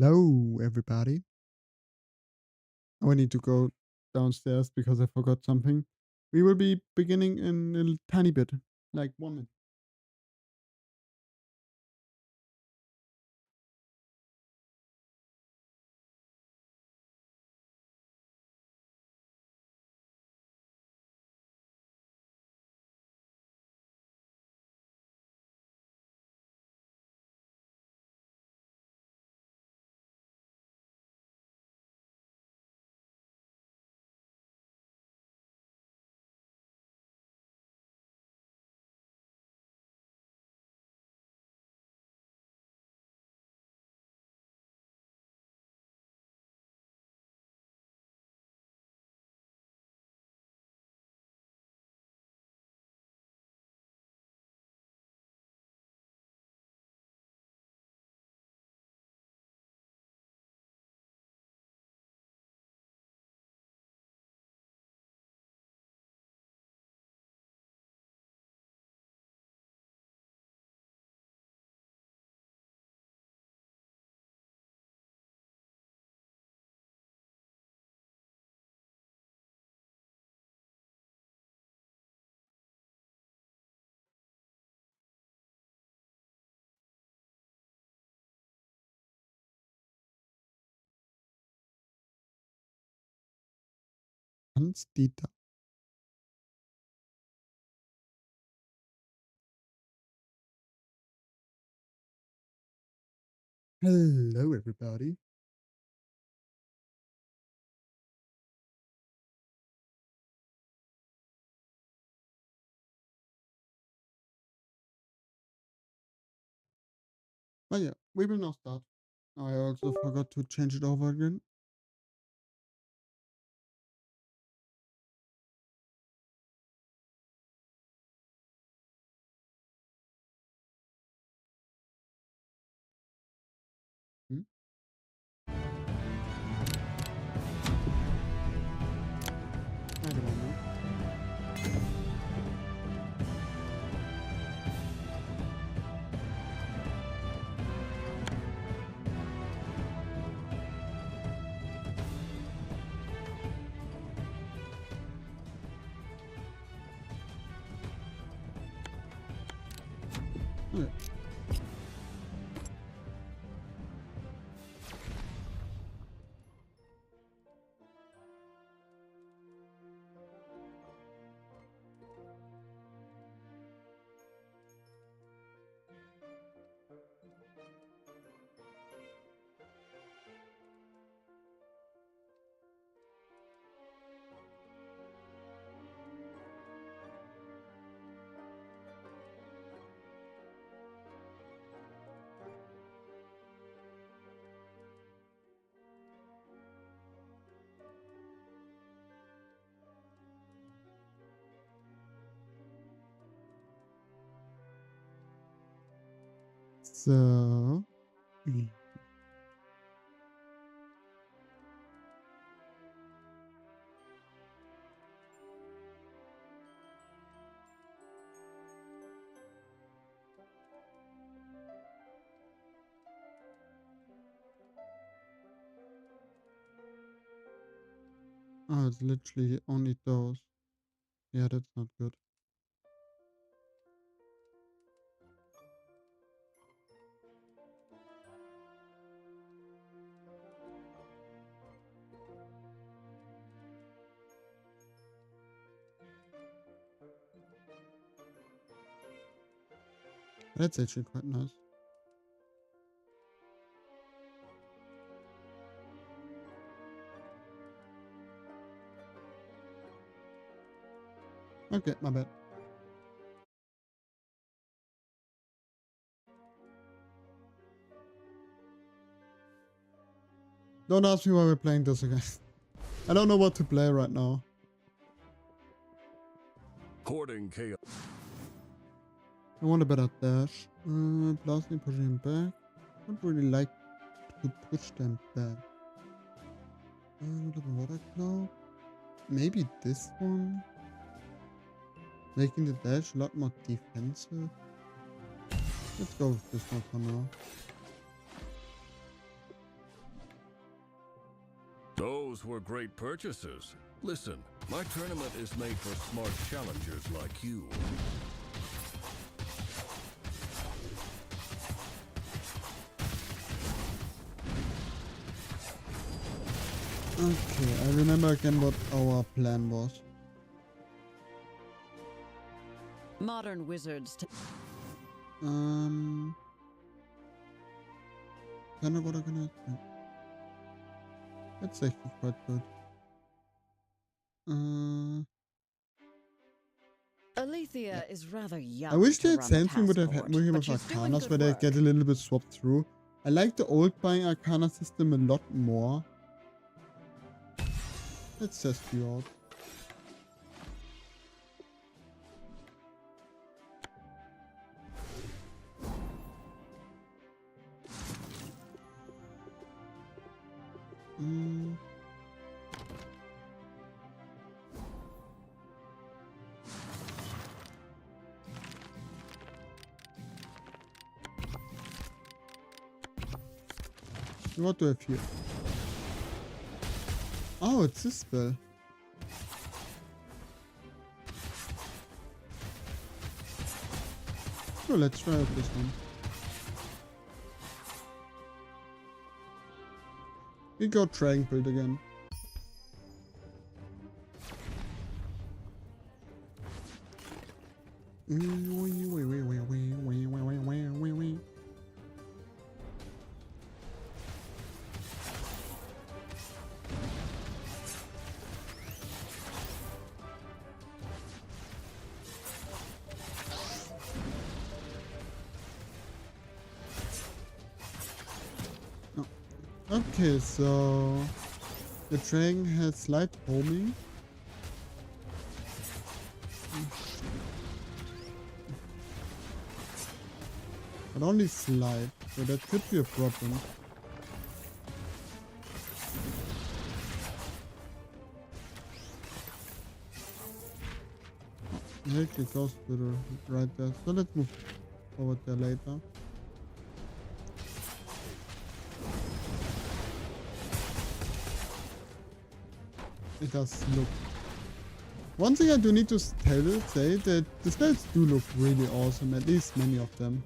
Hello, everybody. Oh, I need to go downstairs because I forgot something. We will be beginning in a tiny bit, like 1 minute. Hans Dieter. Hello, everybody. Oh yeah, we will now start. I also forgot to change it over again. Hmm? I don't know. Okay. So, oh, it's literally only those. Yeah, that's not good. That's actually quite nice. Okay, my bad. Don't ask me why we're playing this again. I don't know what to play right now. Hoarding chaos. I want a better dash. Blasting, pushing him back. I don't really like to push them back. Water cloud. Maybe this one. Making the dash a lot more defensive. Let's go with this one for now. those were great purchases. Listen, my tournament is made for smart challengers like you. Okay, I remember again what our plan was. Modern wizards. Kind of what I'm gonna do. That's actually quite good. Alethea is rather young. I wish to the run a same thing would have passport, happened with him but with she's doing Arcanas, good where they work. get a little bit swapped through. I like the old buying Arcana system a lot more. Let's test you out. What do I have here? Oh, it's this spell. So let's try out this one. We go Tranquil again. Okay, so the dragon has slight homing. But only slight, so that could be a problem. It goes to the right there, so let's move forward there later. It does look. One thing I do need to say that the spells do look really awesome, at least many of them.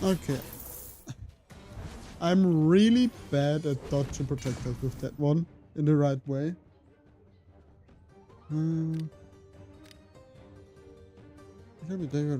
Okay. I'm really bad at dodging projectiles with that one in the right way. Let me take a...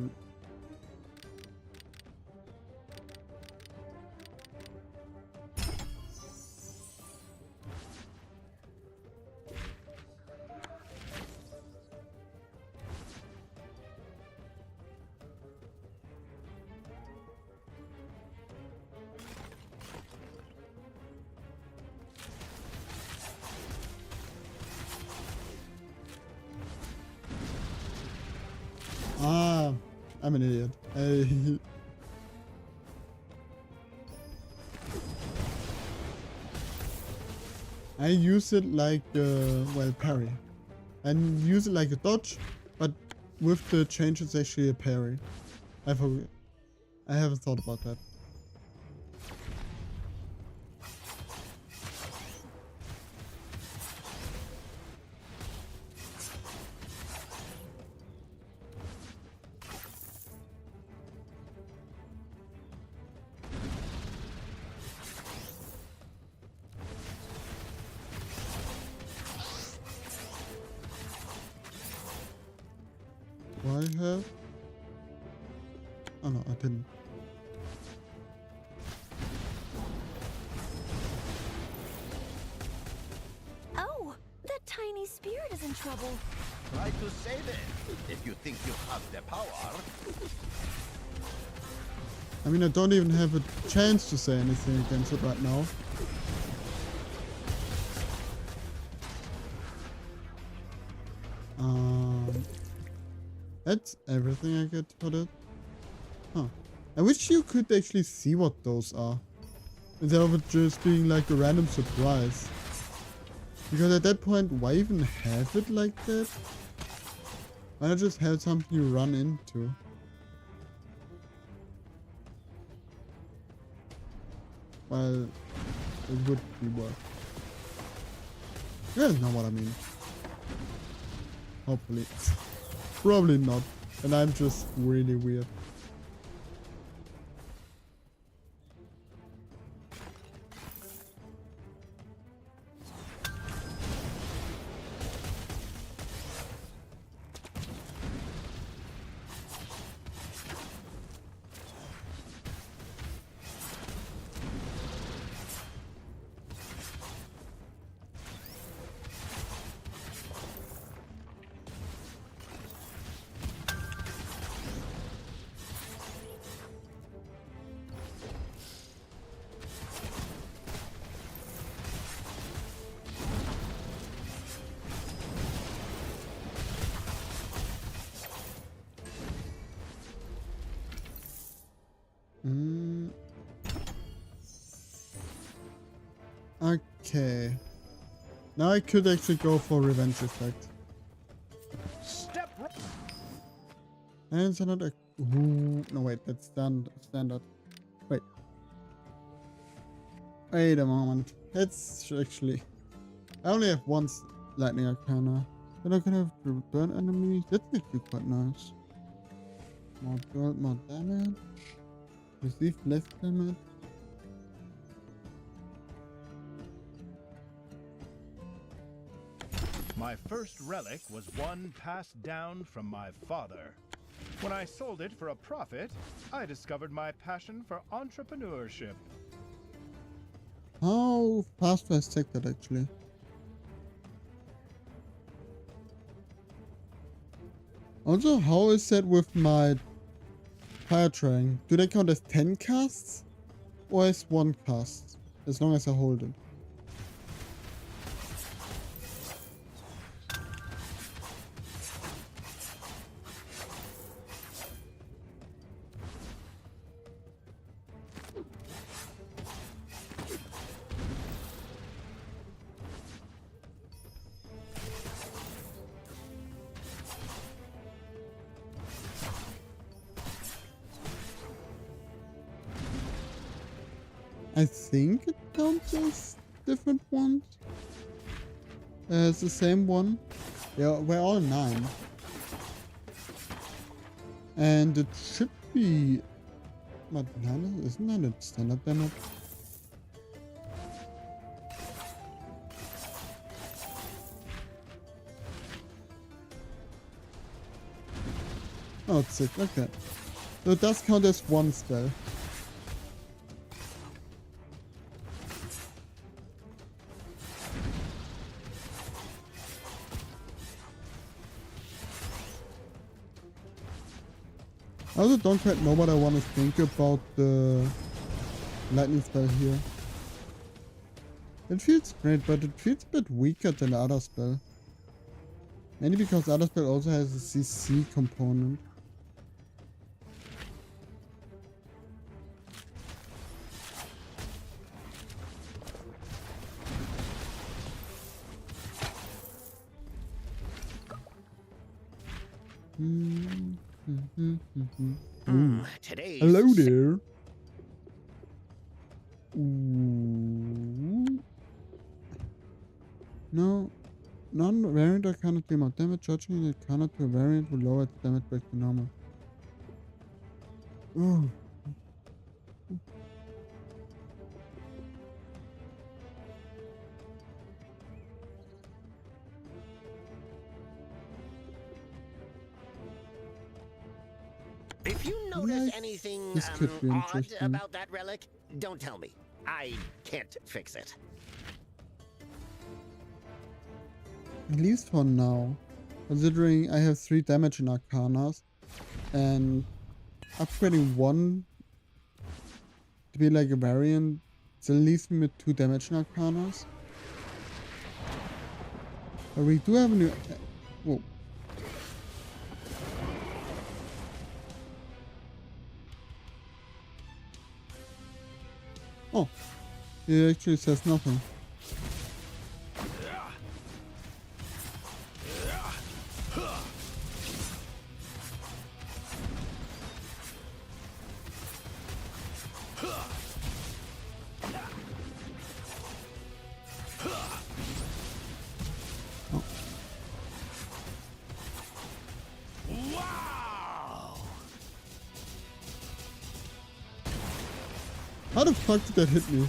Ah, I'm an idiot. I use it like, well, parry. And use it like a dodge, but with the change it's actually a parry. I haven't thought about that. Do I have? Oh no, I didn't. Oh, that tiny spirit is in trouble. Try to save it if you think you have the power. I mean, I don't even have a chance to say anything against it right now. That's everything I get for that. Huh. I wish you could actually see what those are, instead of it just being like a random surprise. Because at that point, why even have it like that? Why not just have something you run into? Well, it would be worth. You guys know what I mean. Hopefully. Probably not. And I'm just really weird. Okay. Now I could actually go for revenge effect. Step right. And it's another. Ooh, no, wait, that's standard. Wait. Wait a moment. It's actually. I only have one lightning arcana. Then I can have to burn enemies. That's actually quite nice. More gold, more damage. Receive less damage. My first relic was one passed down from my father. When I sold it for a profit, I discovered my passion for entrepreneurship. How fast do I stack that actually? Also, how is that with my fire trying? Do they count as 10 casts? Or as 1 cast? As long as I hold it. I think it counts as different ones. It's the same one. Yeah, we're all 9. And it should be... But 9 isn't that a standard damage? Oh, it's 6, okay. So it does count as 1 spell. I also don't quite know what I want to think about the lightning spell here. It feels great, but it feels a bit weaker than the other spell. Mainly because the other spell also has a CC component. Today. Hello there. Ooh. No, non-variant arcana deal more damage. Judging the arcana to a variant will lower its damage back to normal. Ooh. If you notice Yes, anything this could be odd interesting. about that relic, don't tell me. I can't fix it. At least for now. Considering I have 3 damage in Arcanas. And upgrading 1 to be like a variant still leaves me with 2 damage in Arcanas. But we do have a new... Whoa. Oh, it actually says nothing. How the fuck did that hit me?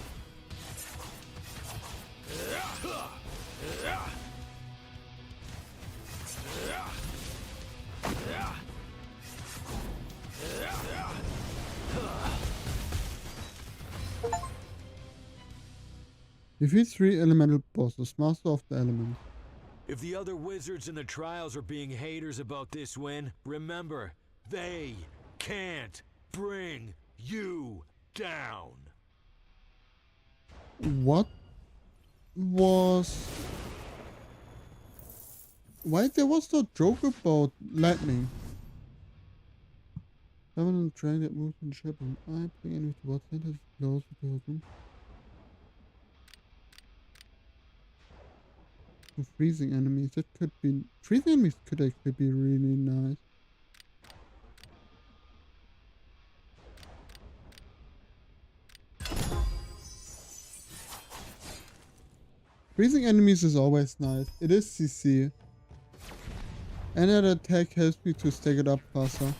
Defeat 3 elemental bosses, master of the element. If the other wizards in the trials are being haters about this win, remember, they can't bring you down. What was... Why there was no joke about lightning? Permanent train that moves in shape and I bring enemy towards center close to them. Freezing enemies, that could be... Freezing enemies could actually be really nice. Freezing enemies is always nice. It is CC. And that attack helps me to stack it up faster.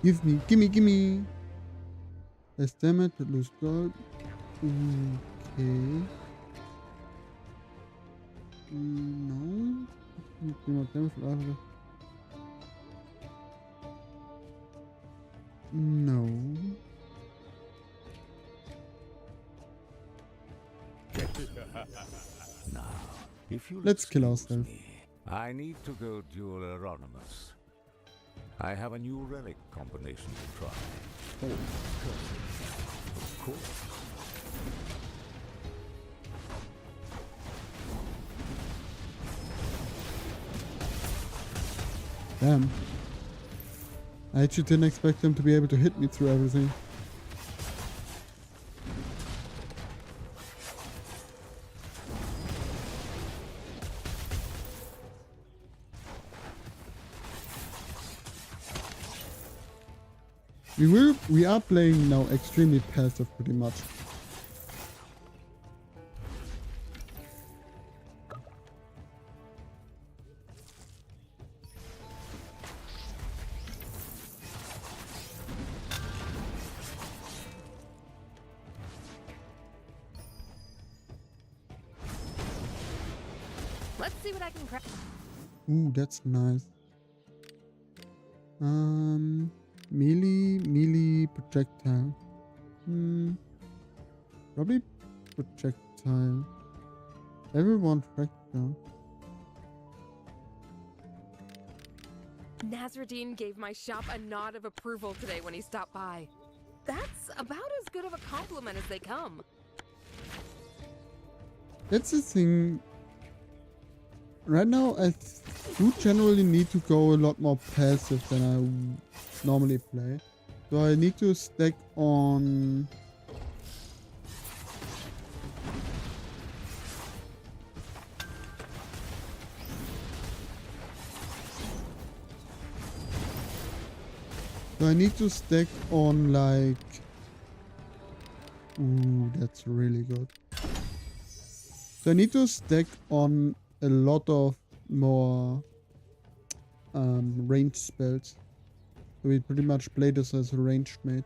Gimme. Less damage, but lose gold. Okay. No. Do more damage for other. No. Now, if you Let's kill excuse ourselves. me, I need to go duel Euronymous. I have a new relic combination to try. Oh, of course. Damn. I actually didn't expect them to be able to hit me through everything. We are playing now extremely passive pretty much. Let's see what I can craft. Ooh, that's nice. Melee projectile. Probably projectile. Everyone fractal. Nazruddin gave my shop a nod of approval today when he stopped by. That's about as good of a compliment as they come. That's the thing. Right now, I do generally need to go a lot more passive than I normally play. So I need to stack on... So I need to stack on like... Ooh, that's really good. So I need to stack on a lot of more ranged spells. So we pretty much play this as a ranged mage.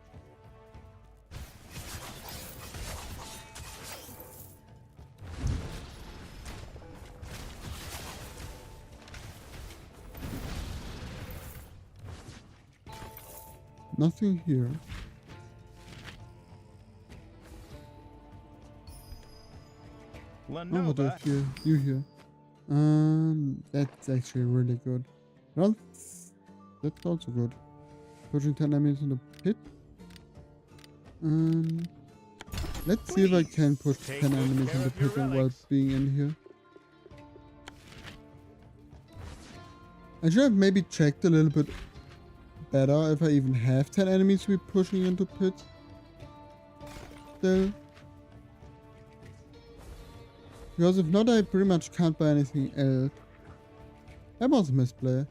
Nothing here. Oh, what Lenova. is here? You here? That's actually really good. Well, that's also good. Pushing 10 enemies in the pit. Let's see if I can push Take 10 good enemies care in the of your pit while relics. being in here. I should have maybe checked a little bit better if I even have 10 enemies we're pushing into pits. Still. Because if not, I pretty much can't buy anything else. That was a misplay.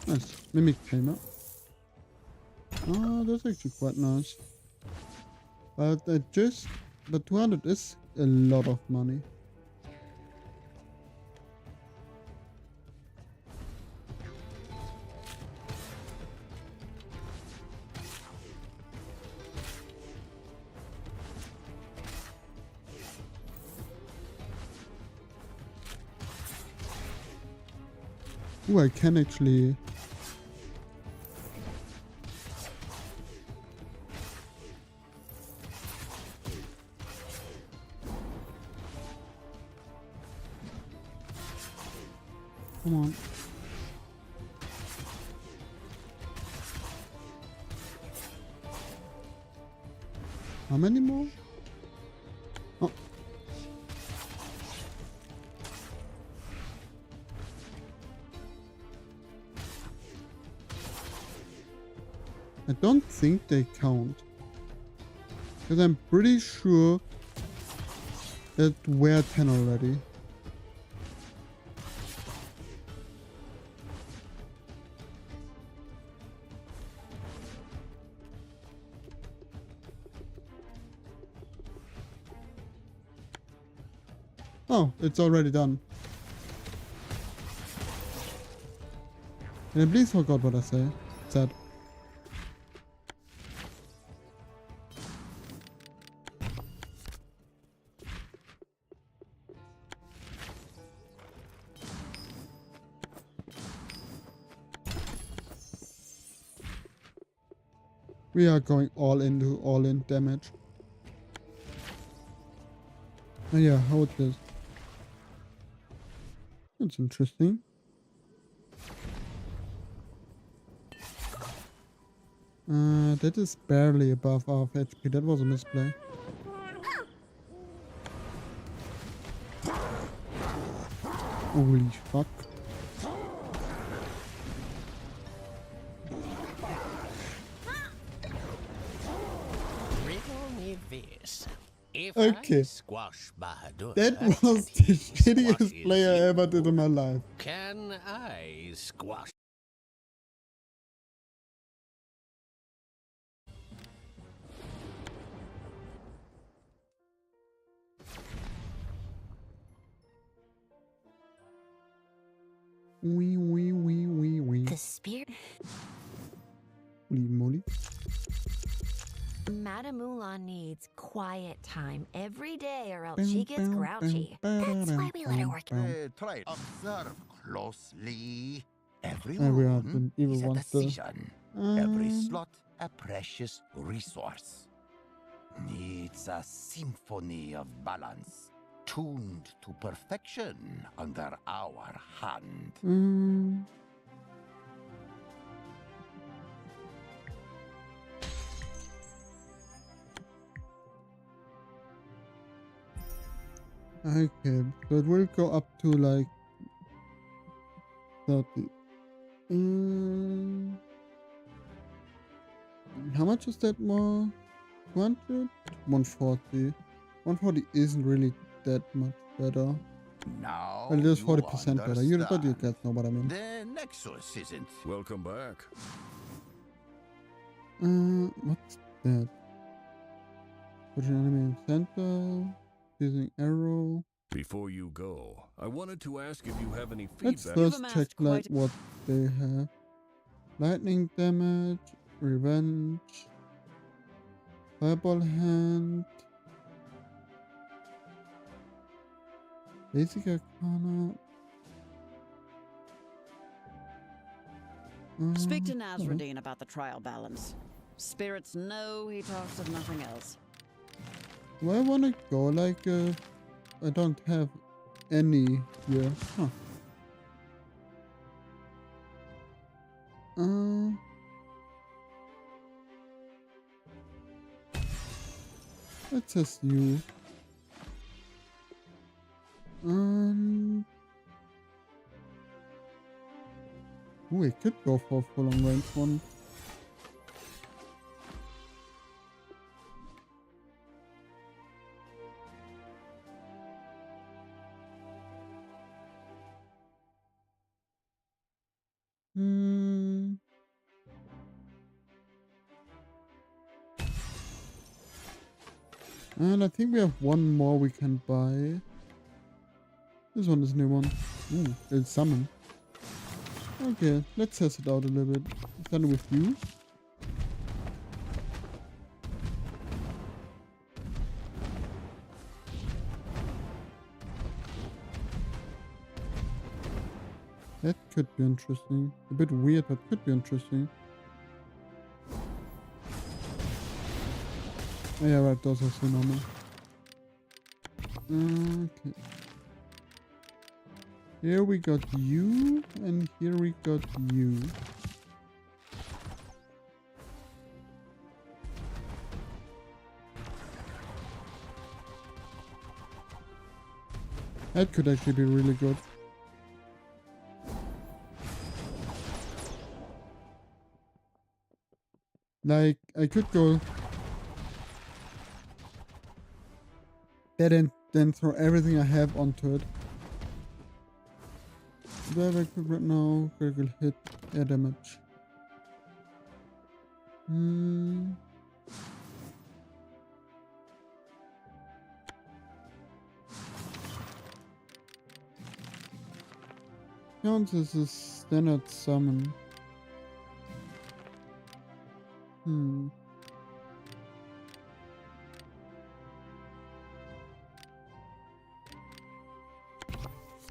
Nice. Mimic came up. Oh, that's actually quite nice. But but 200 is a lot of money. Ooh, I can actually... Come on. How many more? Oh. I don't think they count. Because I'm pretty sure that we're 10 already. Oh, it's already done. And I please forgot what I said. We are going all in damage. Oh yeah, how it is. That's interesting. That is barely above half HP. That was a misplay. Holy fuck. Okay. Squash Bahadur. That was the shittiest play I ever did in my life. Can I squash? Wee. The spirit. Holy moly. Madame Moulin needs quiet time every day or else she gets grouchy. That's why we let her work. Try observe closely. Every Every room husband even is a wants to- decision. Every slot a precious resource. Needs a symphony of balance, tuned to perfection under our hand. Okay, so it will go up to like 30. How much is that more? 200? 140. 140 isn't really that much better. Now Well, it is you 40% better. You, but you understand. guys know what I mean. The Nexus isn't. Welcome back. What's that? Put an enemy in center. Using arrow. Before you go, I wanted to ask if you have any Let's feedback. first amassed check like quite what they have. Lightning damage, revenge, fireball hand, basic arcana. Speak to alright. Nasruddin about the trial balance. Spirits know he talks of nothing else. Do I want to go like I don't have any here. Huh. It says you. Ooh, I could go for a full on range one. And I think we have one more we can buy. This one is a new one. Ooh, it's summon. Okay, let's test it out a little bit. Start with you. That could be interesting. A bit weird, but could be interesting. Oh, yeah, right, those are so normal. Okay. Here we got you, and here we got you. That could actually be really good. Like, I could go that and then throw everything I have onto it. That I could right now, critical hit, air damage. Counts as a standard summon.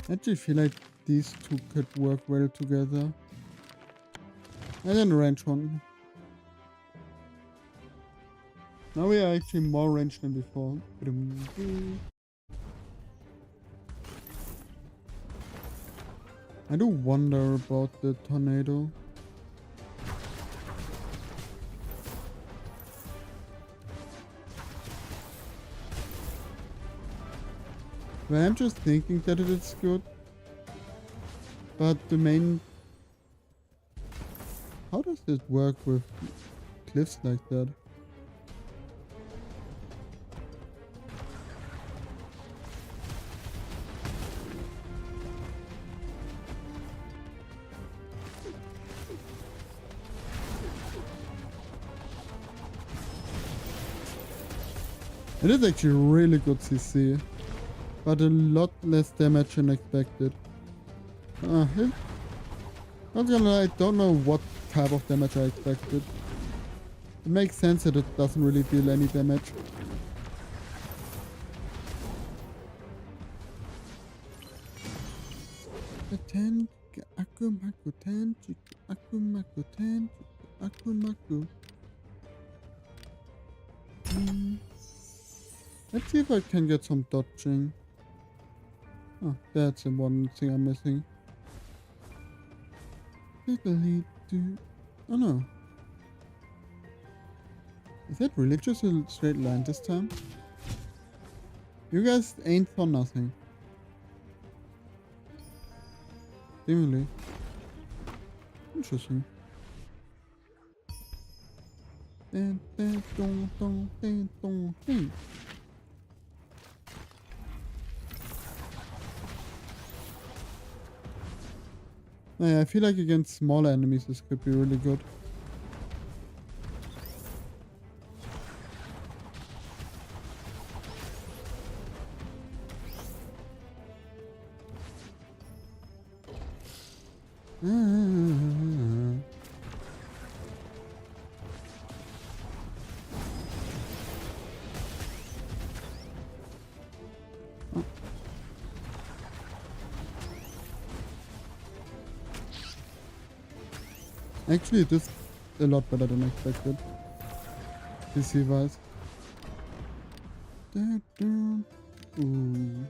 I actually feel like these two could work well together. And then range one. Now we are actually more range than before. I do wonder about the tornado. But I'm just thinking that it is good. But the main... How does it work with cliffs like that? It is actually really good CC, but a lot less damage than expected. Not gonna lie, I don't know what type of damage I expected. It makes sense that it doesn't really deal any damage. Let's see if I can get some dodging. Oh, that's the one thing I'm missing. Oh no. Is that really just a straight line this time? You guys ain't for nothing. Seemingly. Interesting. Yeah, I feel like against smaller enemies this could be really good. Actually, it is a lot better than expected. PC wise. Ooh.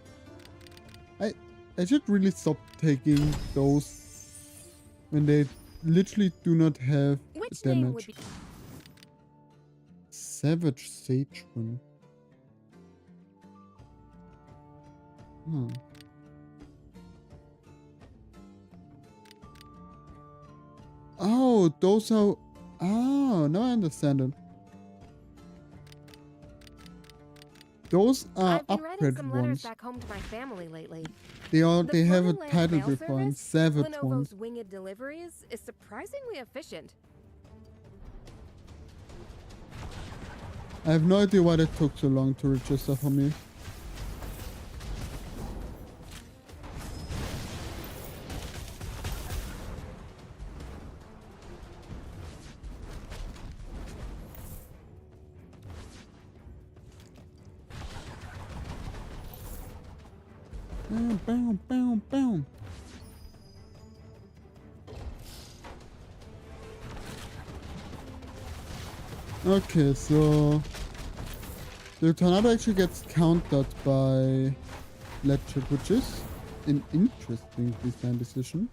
I should really stop taking those when they literally do not have Which name would damage. be Savage Sage Wind. Hmm. Oh, those are... Oh, now I understand it. Those are I've been writing upgraded some letters ones. back home to my family lately. They The have a Flooded Land title mail before and service, Savage ones. Lenovo's winged deliveries, is surprisingly efficient. I have no idea why that took so long to register for me. Bam, bam, bam, bam. Okay, so the tornado actually gets countered by Ledger, which is an interesting design decision.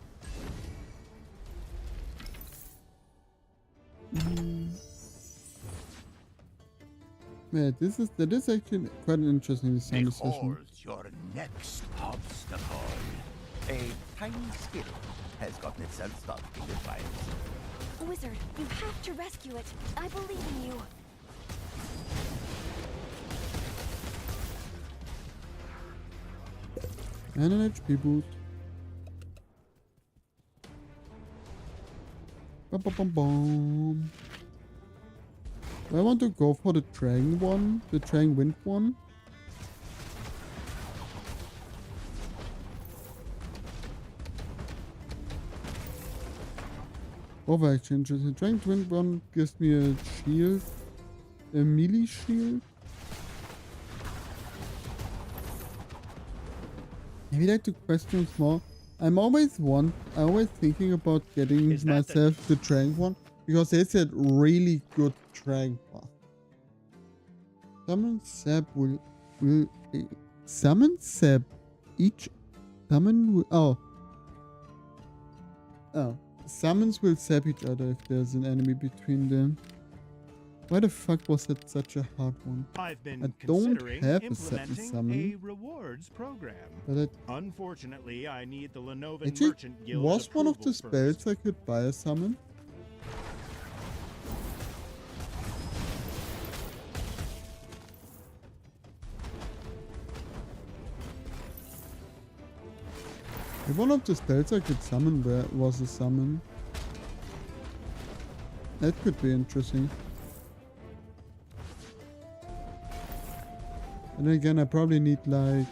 Yeah, that is actually quite an interesting design decision. Behold your next obstacle. A tiny skill has gotten itself stuck in the files. Wizard, you have to rescue it. I believe in you. And an HP boost. Bum, bum, bum, bum. Do I want to go for the Dragon one? The Dragon Wind one? Both are actually interesting. Dragon Wind one gives me a shield. A melee shield. Maybe like to question more. I'm always thinking about getting Is that myself the Dragon one because they said really good Dragon path. Summon Seb will summon Seb each summon will summons will sap each other if there's an enemy between them. Why the fuck was that such a hard one? I've been I don't considering have a second implementing summon. a rewards program. But it Unfortunately, I need the Lenovan actually Merchant Guild was one of the approval spells first. I could buy a summon. If one of the spells I could summon was a summon. That could be interesting. And then again, I probably need I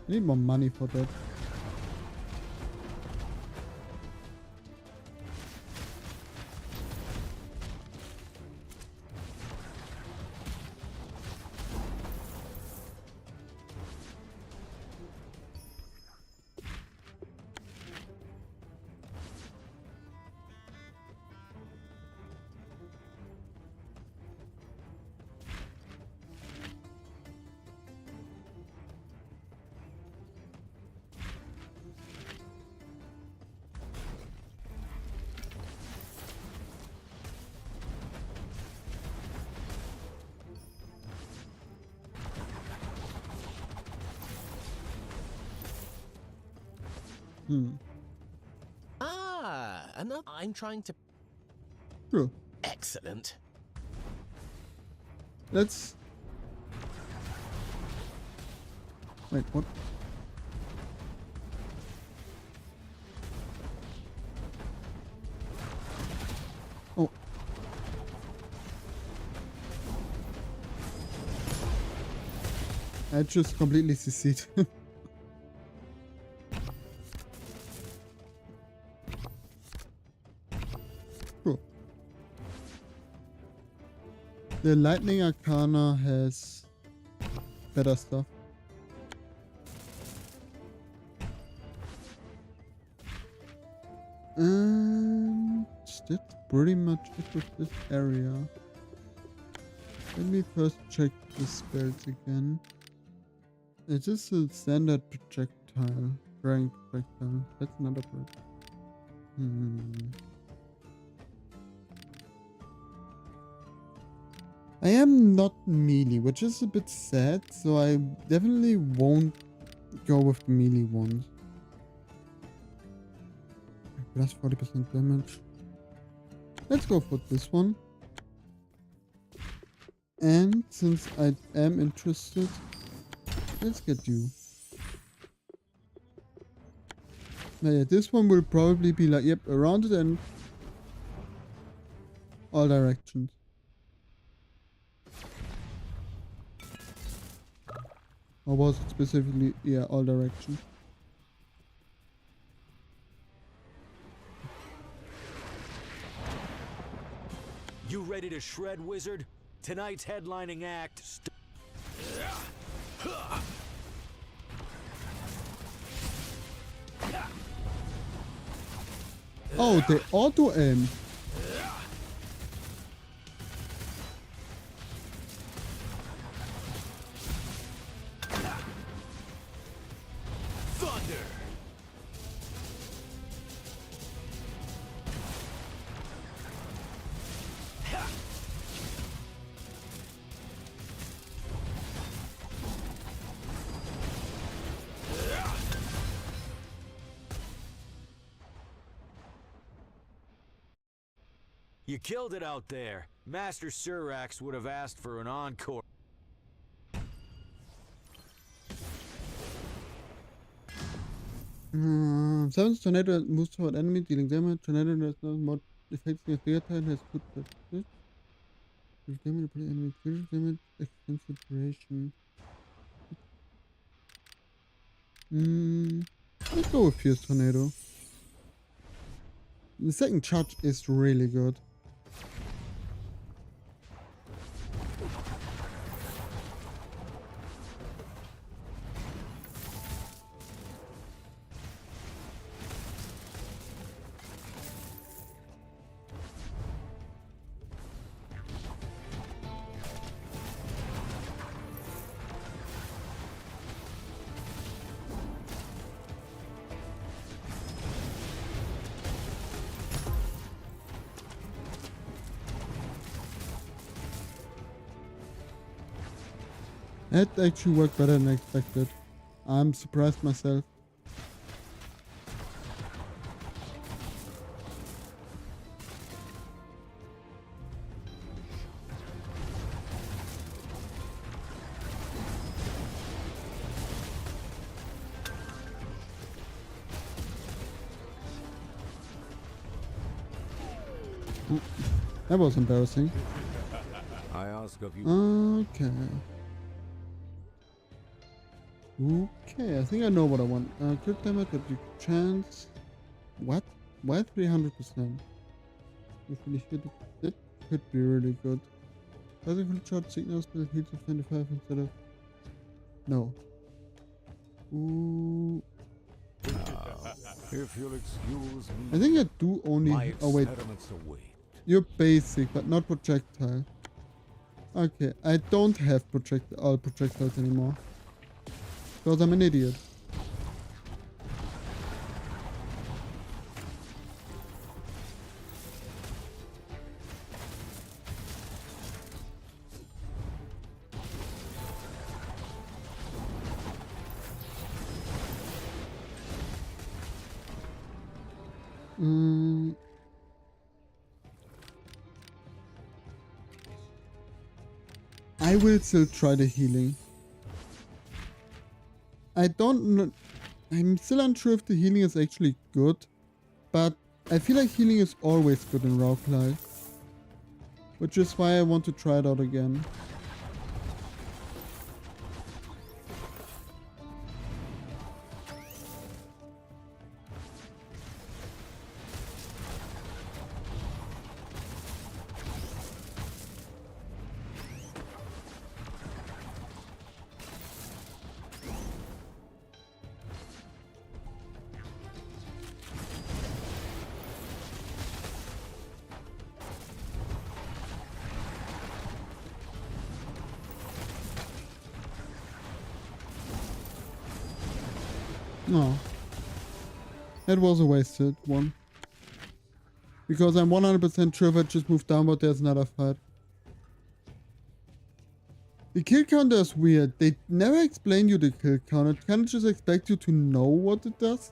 need more money for that. Another. I'm trying to. True. Excellent. Let's... Wait, what? Oh. I just completely CC'd. Cool. The Lightning Arcana has better stuff. And that's pretty much it with this area. Let me first check the spells again. It is a standard projectile. Drawing projectile. That's not a bird. I am not melee, which is a bit sad, so I definitely won't go with the melee ones. Plus 40% damage. Let's go for this one. And since I am interested, let's get you. Now yeah, this one will probably be like, yep, around it and all directions. Or was it specifically, yeah, all directions. You ready to shred, wizard? Tonight's headlining act. Oh, they auto aim. Thunder! You killed it out there. Master Surax would have asked for an encore. Seventh tornado moves toward enemy, dealing damage. Tornado does not more effects in projectile, has good practice. Damage, enemy damage, extensive duration. Let's go with Fierce Tornado. The second charge is really good. That actually worked better than I expected. I'm surprised myself. That was embarrassing. I ask of you. Okay. Okay, I think I know what I want. Crit damage, but you chance. What? Why 300%? Usually hit it. That could be really good. Does it shot signals will hit to 25 instead of. No. Ooh. If you'll excuse me. I think I do only. My Oh wait. experiments await. You're basic, but not projectile. Okay, I don't have all projectiles anymore. Because I'm an idiot. I will still try the healing. I don't know. I'm still unsure if the healing is actually good, but I feel like healing is always good in roguelike, which is why I want to try it out again. No. That was a wasted one. Because I'm 100% sure if I just move downward, there's another fight. The kill counter is weird. They never explain you the kill counter. It kind of just expect you to know what it does.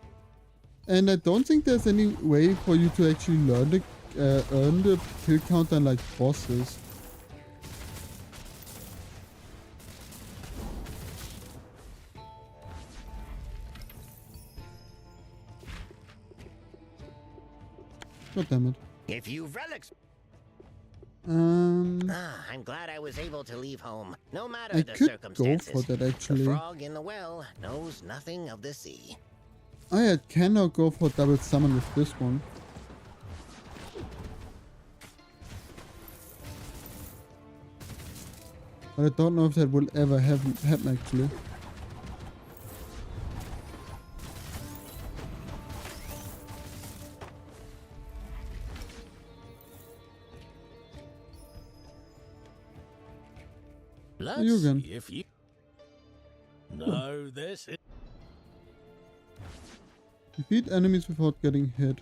And I don't think there's any way for you to actually learn the, earn the kill counter like bosses. God damn it. If you relics. I'm glad I was able to leave home, no matter I the could circumstances. go for that actually. The frog in the well knows nothing of the sea. I can now go for double summon with this one. But I don't know if that will ever happen actually. Let's You again. see if you. No, this is. Defeat enemies without getting hit.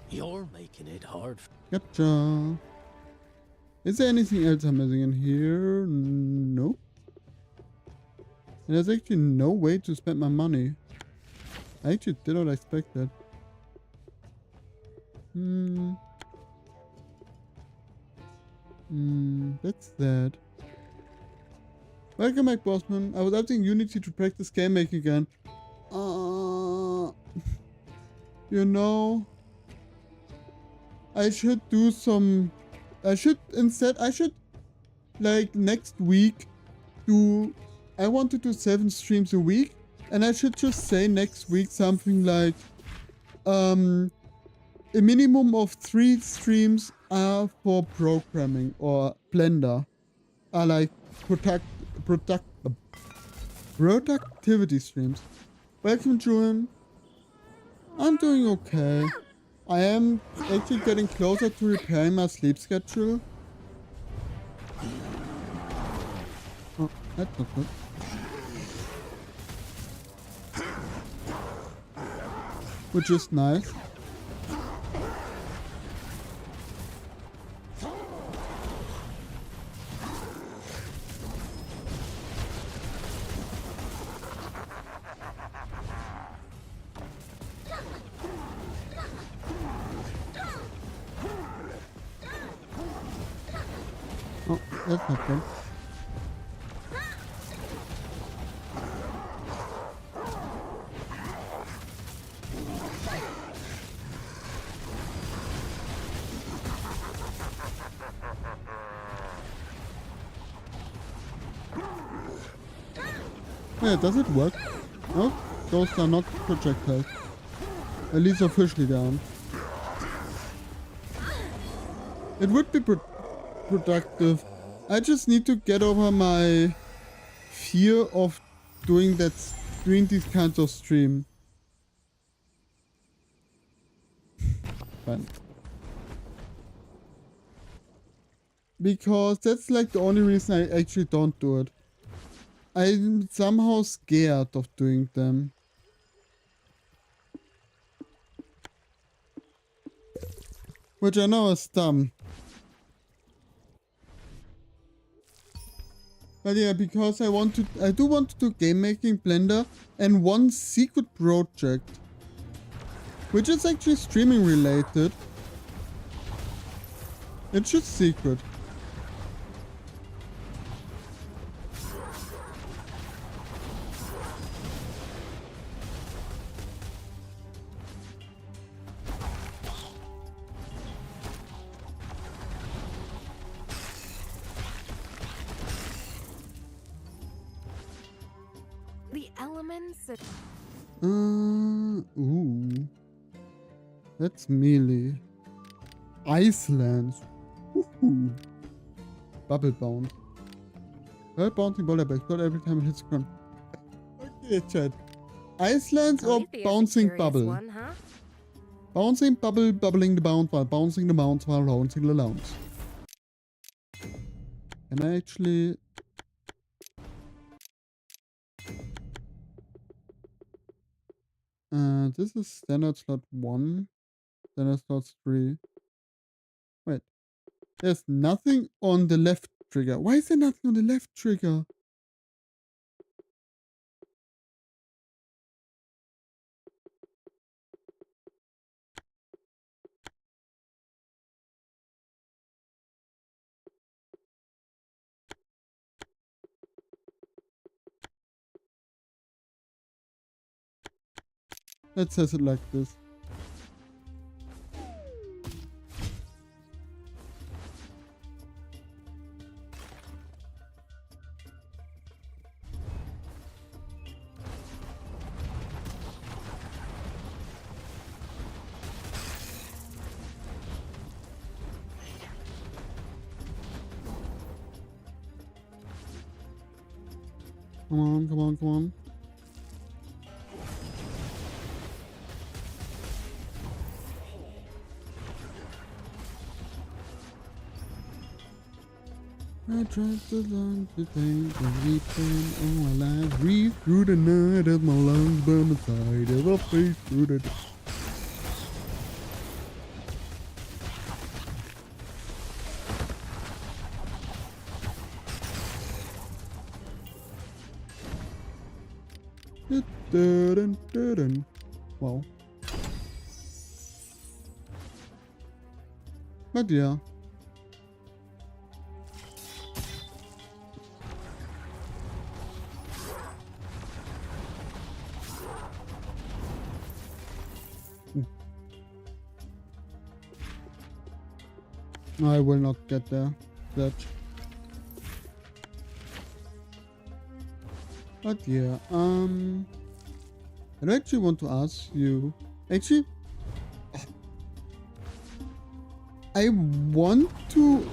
You're making it hard. Gotcha. Is there anything else I'm missing in here? No. There's actually no way to spend my money. I actually did not expect that. That's that. Welcome back, Bossman. I was using Unity to practice game making again. You know, I should do some. I should like next week I want to do 7 streams a week, and I should just say next week something like a minimum of 3 streams are for programming or Blender, are like productivity streams. Welcome, Julian. I'm doing okay. I am actually getting closer to repairing my sleep schedule. Oh, that's not good. Which is nice. Oh, that's not good. Yeah, does it work? No, those are not projectiles. At least officially they aren't. It would be productive. I just need to get over my fear of doing these kinds of stream. Fine. Because that's like the only reason I actually don't do it. I'm somehow scared of doing them. Which I know is dumb. But yeah, because I do want to do game making Blender and one secret project, which is actually streaming related. It's just secret. The elements. Ooh. That's melee. Icelands. Woohoo. Bubble bounce. Well, bouncing ball explode every time it hits the ground. Okay, chat. Icelands or bouncing bubble? One, huh? Bouncing bubble, bubbling the bounce while bouncing the bounce while bouncing the bounce. Can I actually... this is standard slot 1. Standard slot 3. Wait. There's nothing on the left trigger. Why is there nothing on the left trigger? It says it like this. Come on, come on, come on. I tried to learn to think and return all my life. Breathe through the night as my lungs burn inside as I face through the... Wow. But yeah. I will not get there. That. But yeah, I actually want to ask you. Actually, I want to.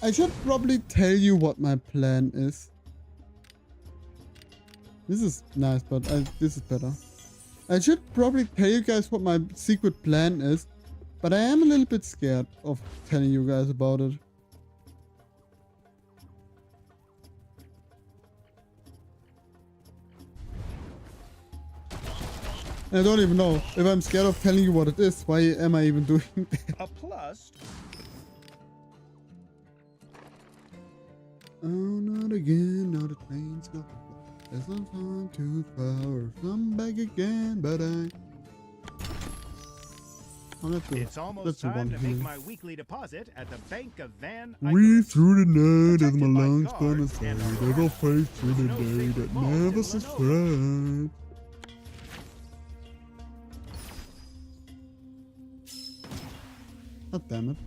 I should probably tell you what my plan is. This is nice, but this is better. I should probably tell you guys what my secret plan is, but I am a little bit scared of telling you guys about it. I don't even know if I'm scared of telling you what it is. Why am I even doing that? A plus. Oh, not again, now the train's gone. There's no time to fire. I'm back again, but It's almost time to make my weekly deposit at the Bank of Van. Breathe through the night as my lungs burn inside. As I face through the day that never subsides. God damn it.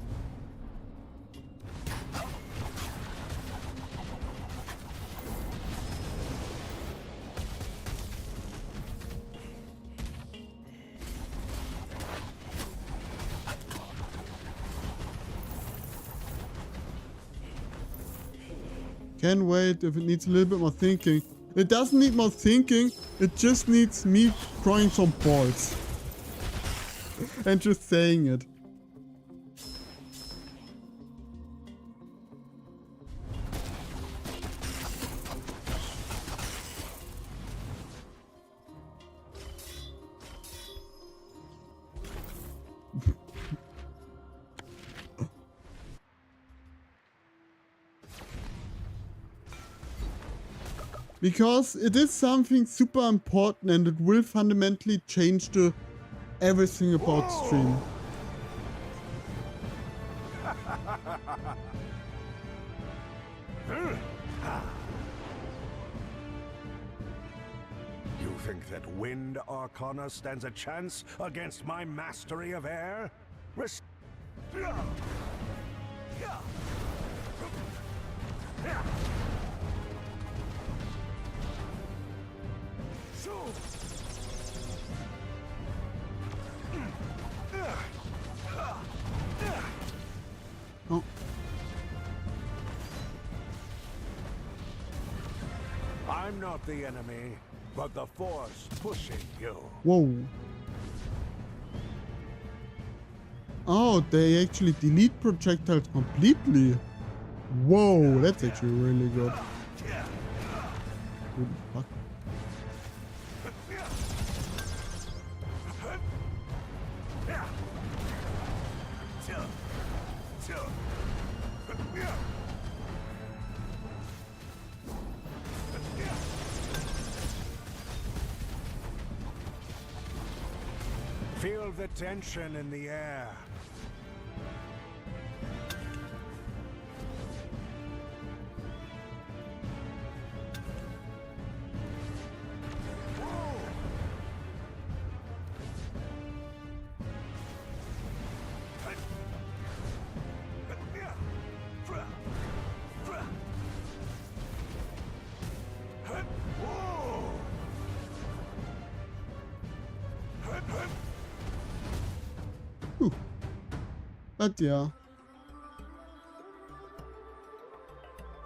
can wait if it needs a little bit more thinking. It doesn't need more thinking, it just needs me throwing some balls. And just saying it. Because it is something super important and it will fundamentally change the everything about stream. You think that Wind Arcana stands a chance against my mastery of air? Oh. I'm not the enemy, but the force pushing you. Whoa. Oh, they actually delete projectiles completely. Whoa, that's actually really good. What the fuck? Feel the tension in the air. But yeah.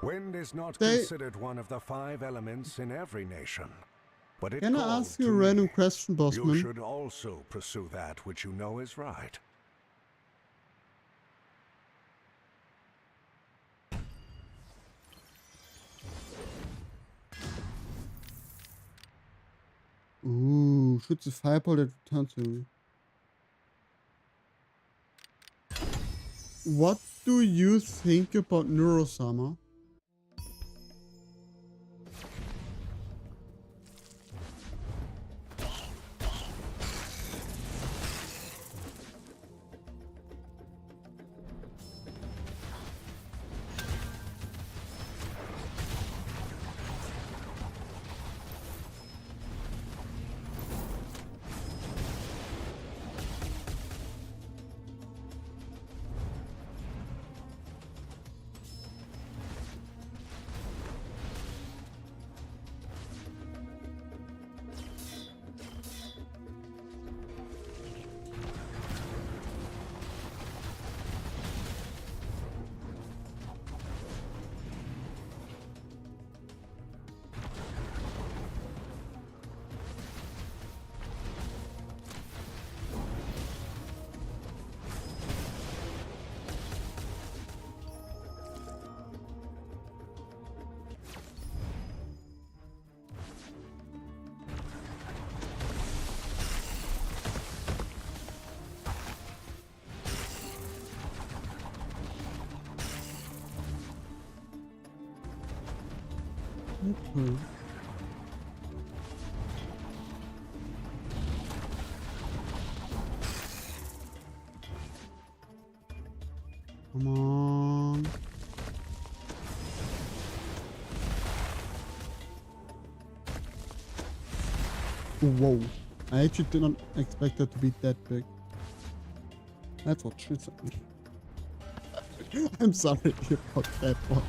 Wind is not They- considered one of the 5 elements in every nation. But it Can I called ask you to a random me. question, You Bossman? should also pursue that which you know is right. Ooh, shoots a fireball that returns to. What do you think about Neurosama? Okay. Come on. Whoa. I actually did not expect it to be that big. That's what she said. I'm sorry about that one.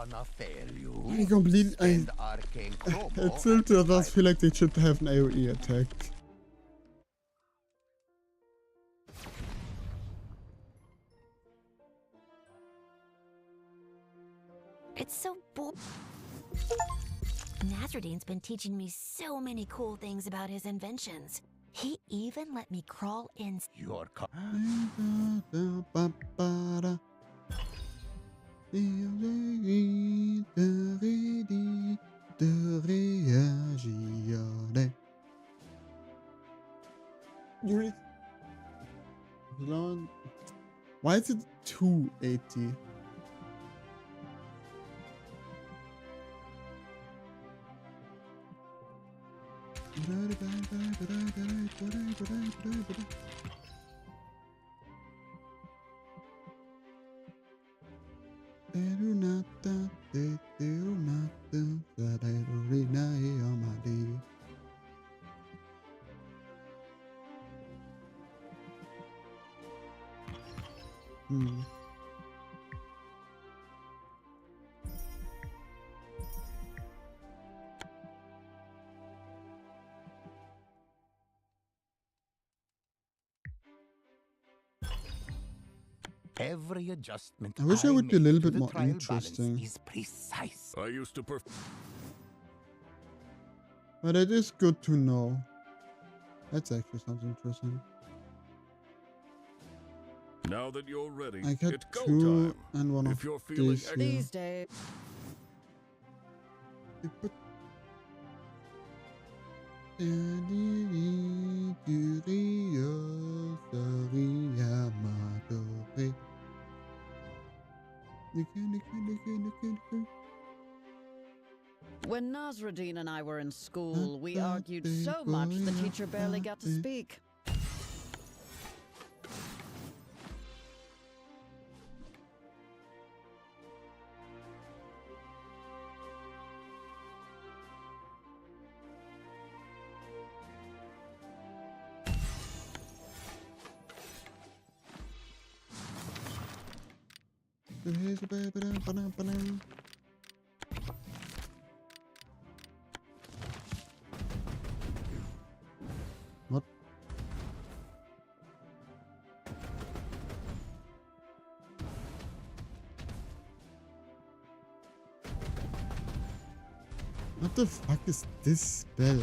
gonna fail you. I completely. Spend arcane promo It still at does feel like they should have an AoE attack. It's so Nasruddin's been teaching me so many cool things about his inventions. He even let me crawl in. Your Why is it 280? Every adjustment I wish I would be a make little to bit the more trial balance interesting. is precise. I used to But it is good to know. That's actually sounds interesting. Now that you're ready, I got it's go 2 time. and one If of you're feeling these here. These days. When Nasruddin and I were in school, we argued so much the teacher barely got to speak. What? What the fuck is this spell?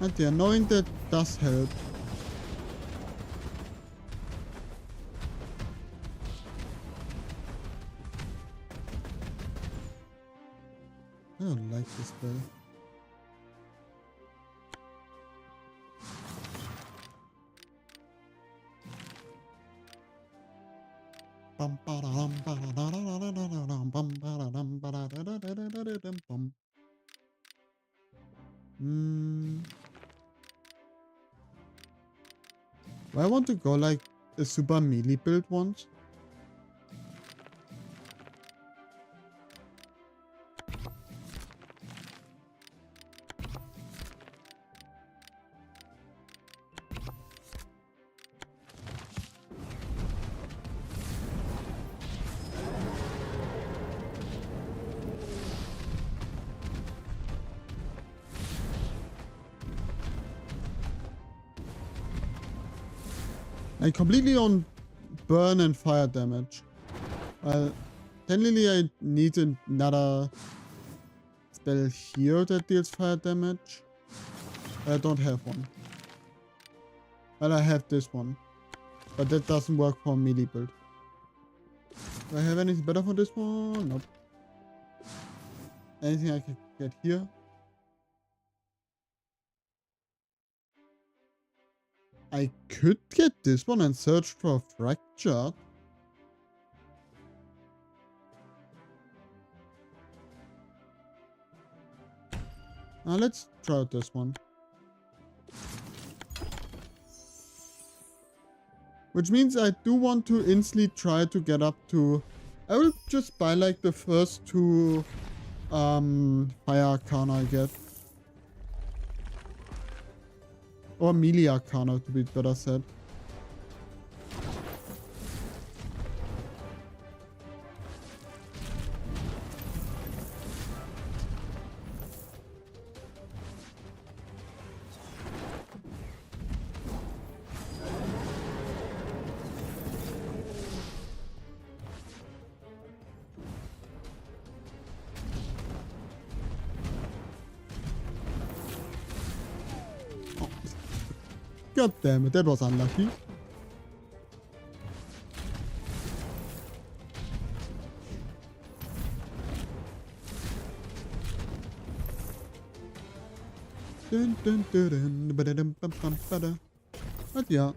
And yeah, knowing that does help. I don't like this spell. I want to go like a super melee build once. I completely on burn and fire damage. Technically I need another spell here that deals fire damage. I don't have one. Well, I have this one. But that doesn't work for a melee build. Do I have anything better for this one? Nope. Anything I can get here? I could get this one and search for fractured. Now let's try out this one. Which means I do want to instantly try to get up to I will just buy like the first 2 fire arcana I get. Or melee arcana to be better said. God damn it, that was unlucky. Dun, dun, dun, dun, ba-da-dum, bum, bum, ba-da. But yeah.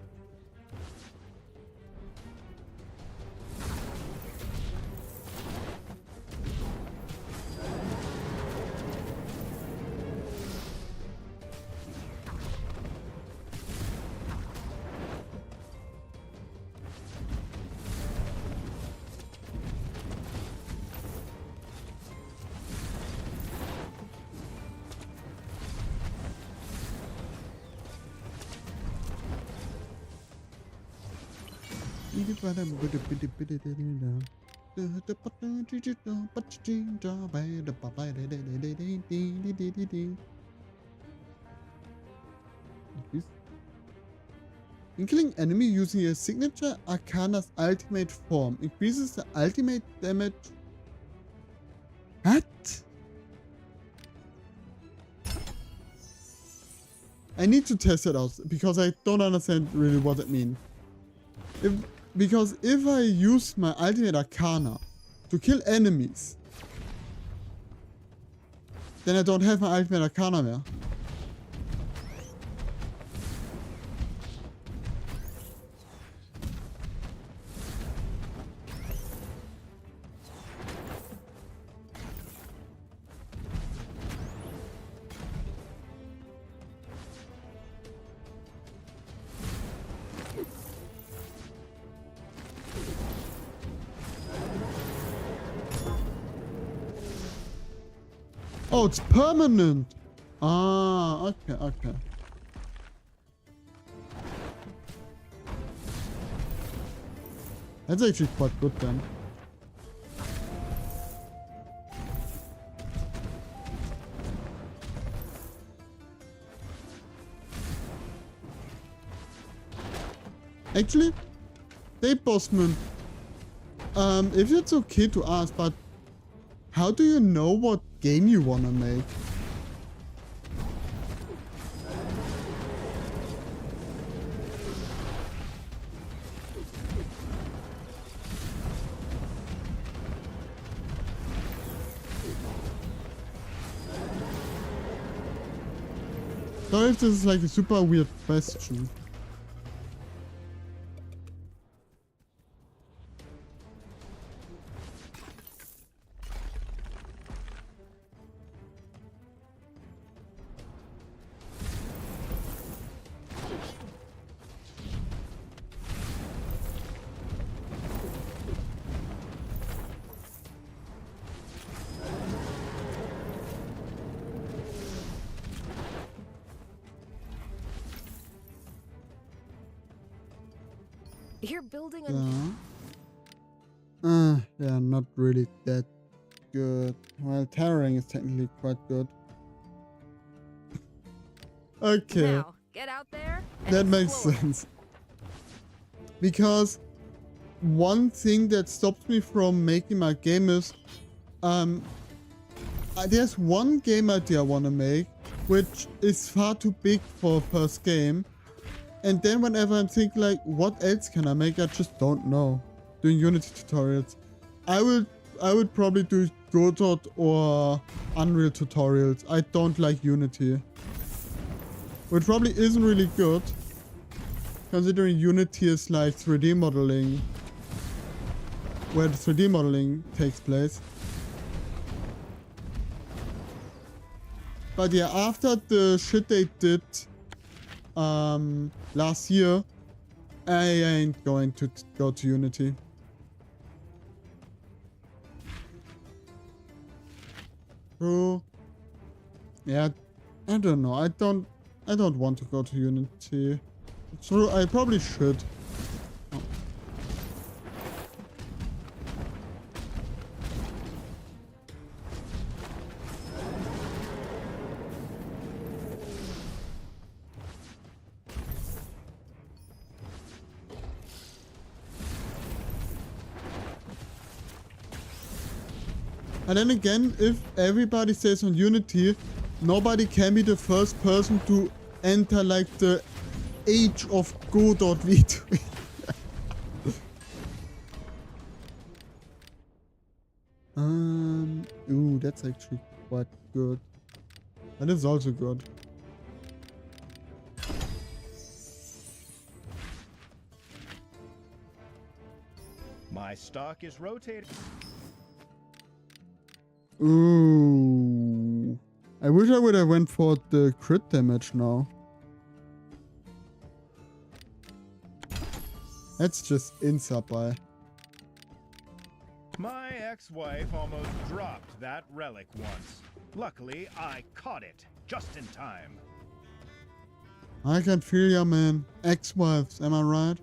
Killing enemy using a signature Arcana's ultimate form increases the ultimate damage. What? I need to test it out because I don't understand really what it means. Because if I use my ultimate Arcana to kill enemies, then I don't have my ultimate Arcana mehr. Oh, it's permanent. Ah, okay, okay. That's actually quite good then. Actually, hey Bossman, if it's okay to ask, but how do you know what game you wanna make? Sorry if this is like a super weird question. You're building a Yeah, not really that good. Well, terroring is technically quite good. Okay. Now, get out there and That makes explore. sense. Because one thing that stops me from making my game is, there's one game idea I want to make, which is far too big for a first game. And then whenever I'm thinking like, what else can I make? I just don't know. Doing Unity tutorials. I would probably do Godot or Unreal tutorials. I don't like Unity. Which probably isn't really good, considering Unity is like 3D modeling, where the 3D modeling takes place. But yeah, after the shit they did last year, I ain't going to go to Unity. True. Yeah, I don't know. I don't want to go to Unity. True, I probably should. Oh. And then again, if everybody stays on Unity, nobody can be the first person to enter like the age of Go.v3. Ooh, that's actually quite good. That is also good. My stock is rotating. Ooh. I wish I would have went for the crit damage now. That's just insub by. My ex-wife almost dropped that relic once. Luckily, I caught it just in time. I can feel ya, man. Ex-wives, am I right?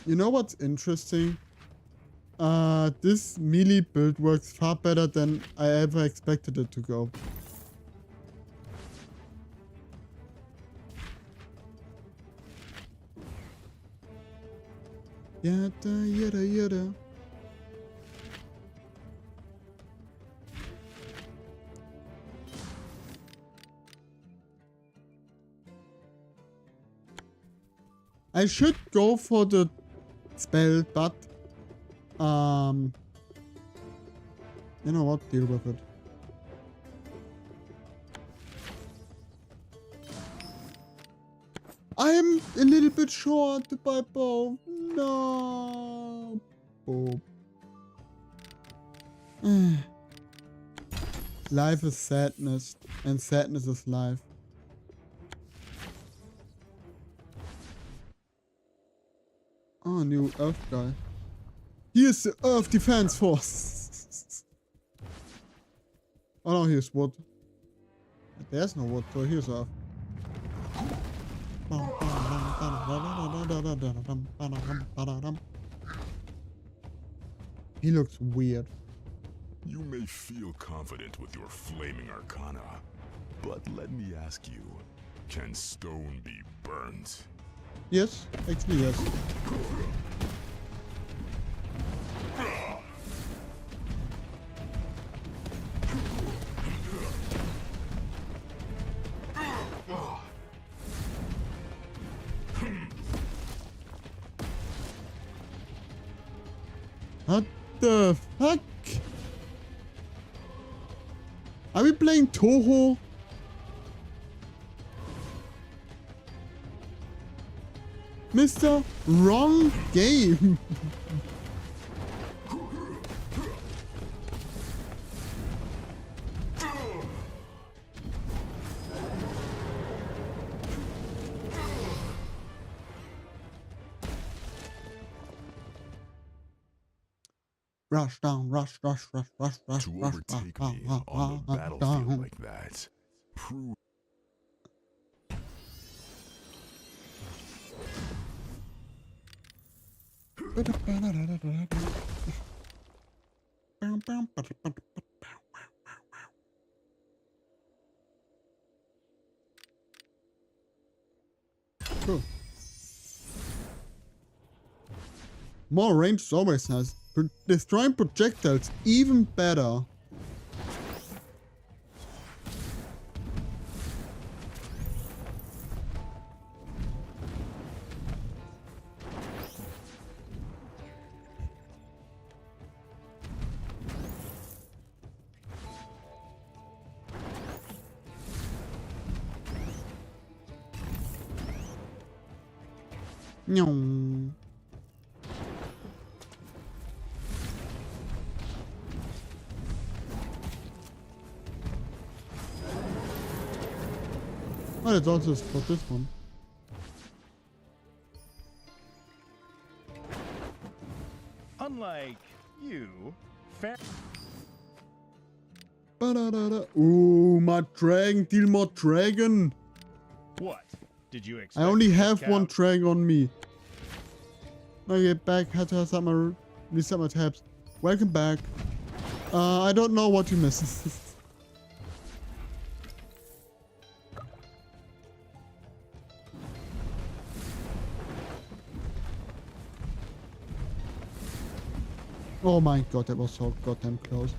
You know what's interesting? This melee build works far better than I ever expected it to go. Yada yada yada. I should go for the spell, but you know what? Deal with it. I'm a little bit short by bow. No. Boop. Life is sadness, and sadness is life. Oh, new Earth guy. Here's the Earth Defense Force. Oh no, here's wood. There's no wood, so here's Earth. He looks weird. You may feel confident with your flaming arcana, but let me ask you, can stone be burnt? Yes, actually yes. What the fuck? Are we playing Toho? Mr. Wrong Game. Rush down, rush, rush, rush, rush, rush, To rush, overtake rush, me rush, on the rush, battlefield down. like that, prove. Cool. More range is always nice. Destroying projectiles even better. No. Oh, that's also for this one. Unlike you, fair. Ooh, my dragon, deal more dragon. What? Did you expect? I only have discount? one dragon on me. I get back, had to reset my tabs. Welcome back. I don't know what you missed. Oh my god, that was so goddamn close.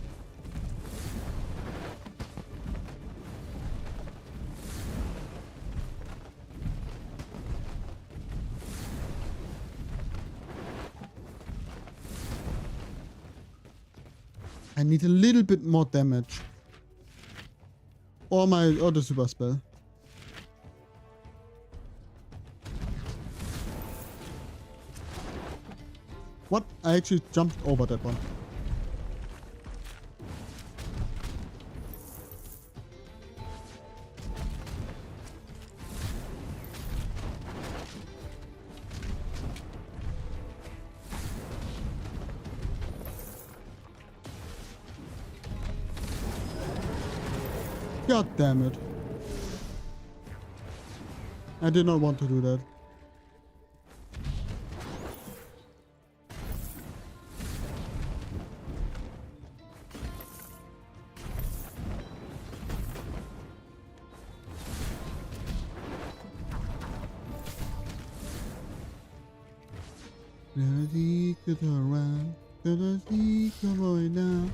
I need a little bit more damage. Or the super spell. What? I actually jumped over that one. God damn it. I did not want to do that. Now.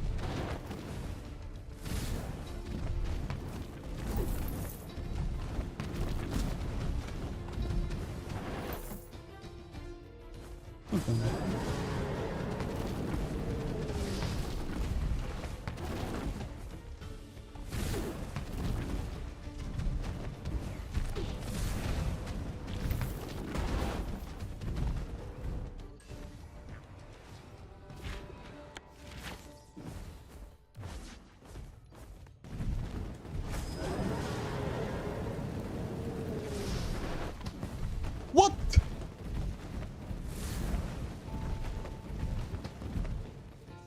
What?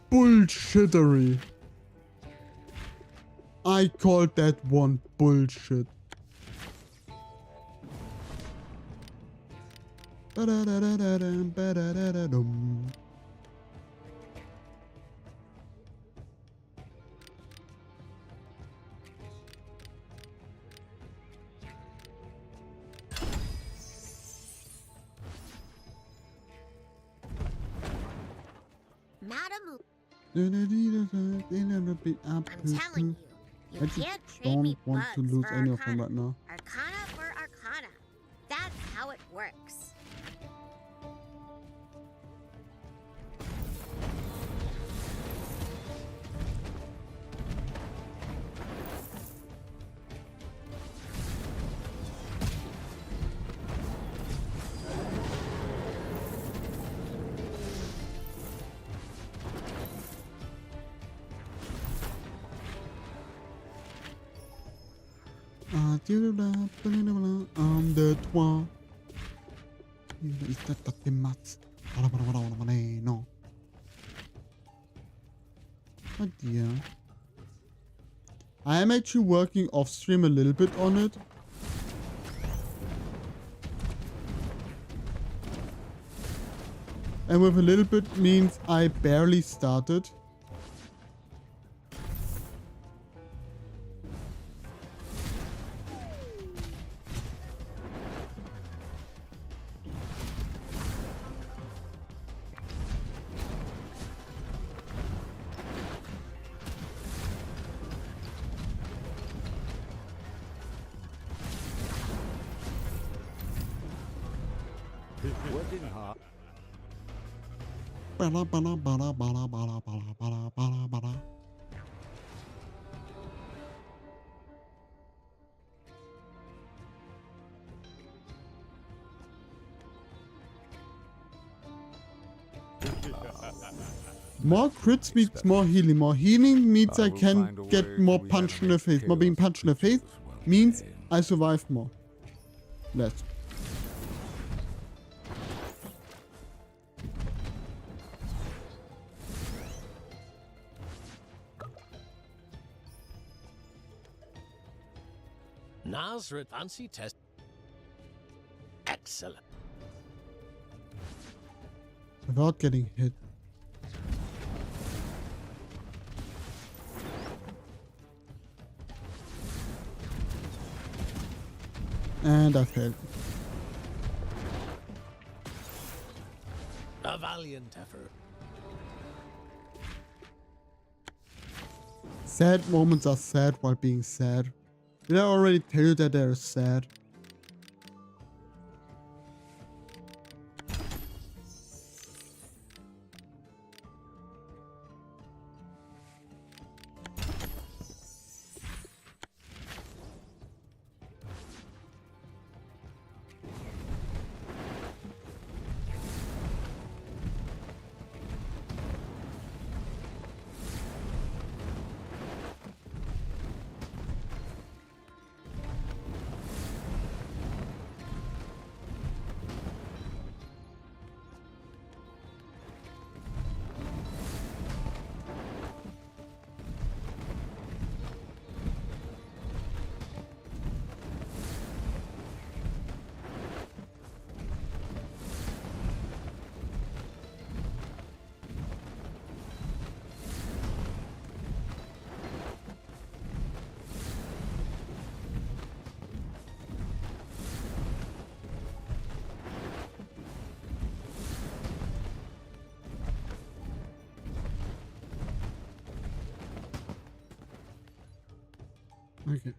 Bullshittery. I called that one bullshit. Ba-da-da-da-da-dum, Madam, I'm telling you, I you just can't trade me don't want to bugs lose for any of them Arcana. right now. Arcana for Arcana. That's how it works. The toit. Is that the mats? No. Oh dear. I am actually working off stream a little bit on it. And with a little bit means I barely started. Working hard. Bala, bala, bala, bala, bala, bala, bala, bala, bala. More crits means more healing. More healing means I can get more punch in the face. More being punched in the face means I survive more. Less. Nazareth fancy test. Excellent. Without getting hit. And I failed. A valiant effort. Sad moments are sad while being sad. Did I already tell you that they're sad? Okay.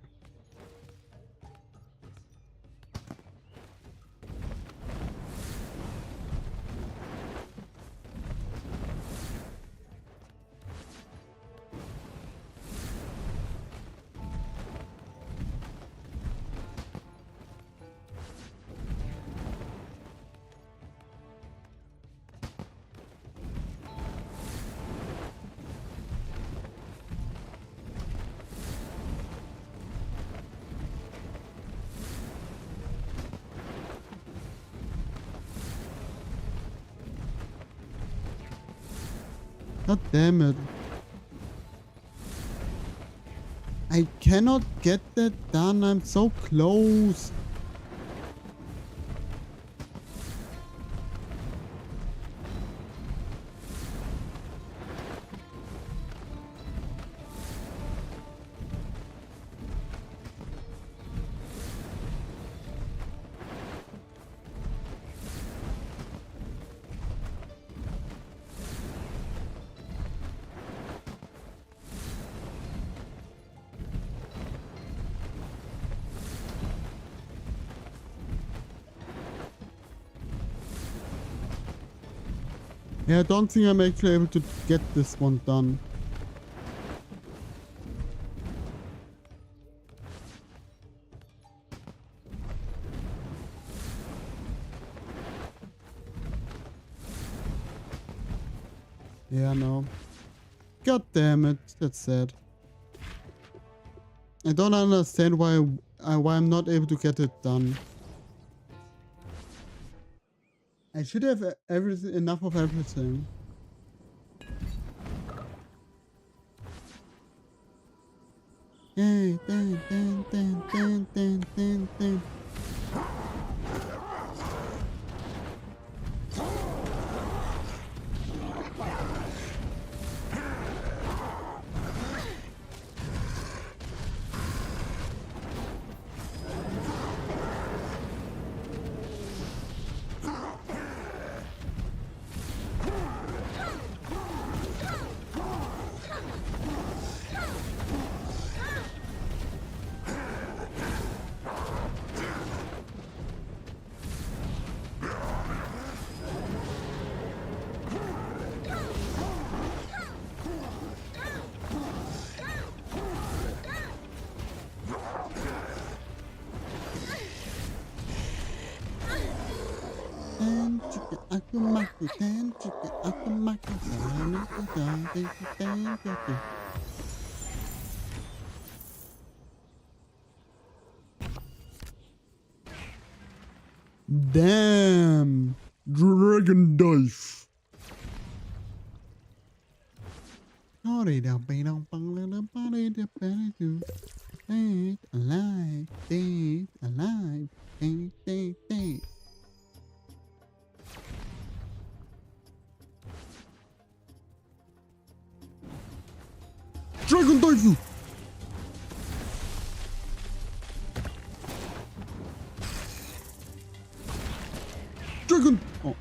God damn it. I cannot get that done. I'm so close. Yeah, I don't think I'm actually able to get this one done. Yeah, no. God damn it, that's sad. I don't understand why I'm not able to get it done. I should have everything, enough of everything. Yay, dun, dun, dun, dun, dun, dun, dun. Damn! Dragon dive! Alive, alive, alive. Dragon dive! Dragon! Oh.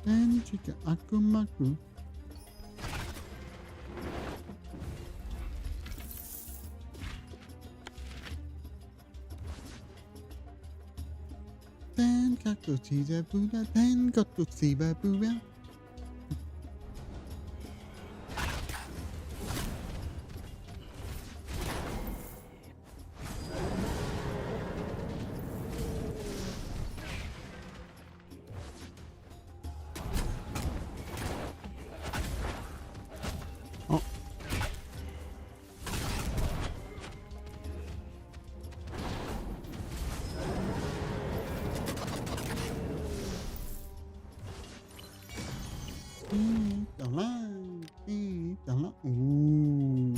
And chicken akumaku. Then got to see the Buddha, then got to see the Buddha. Ooh.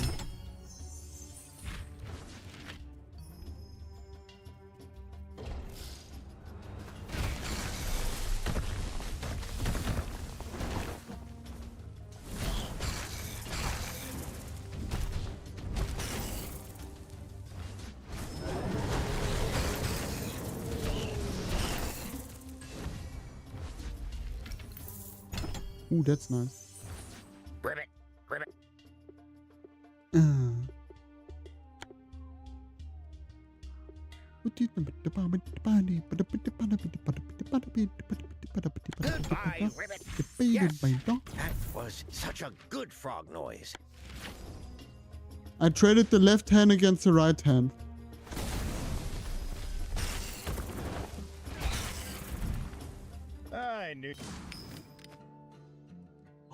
Ooh, that's nice. Ribbit, ribbit. Goodbye, Ribbit. Yes, that was such a good frog noise. I traded the left hand against the right hand. I knew.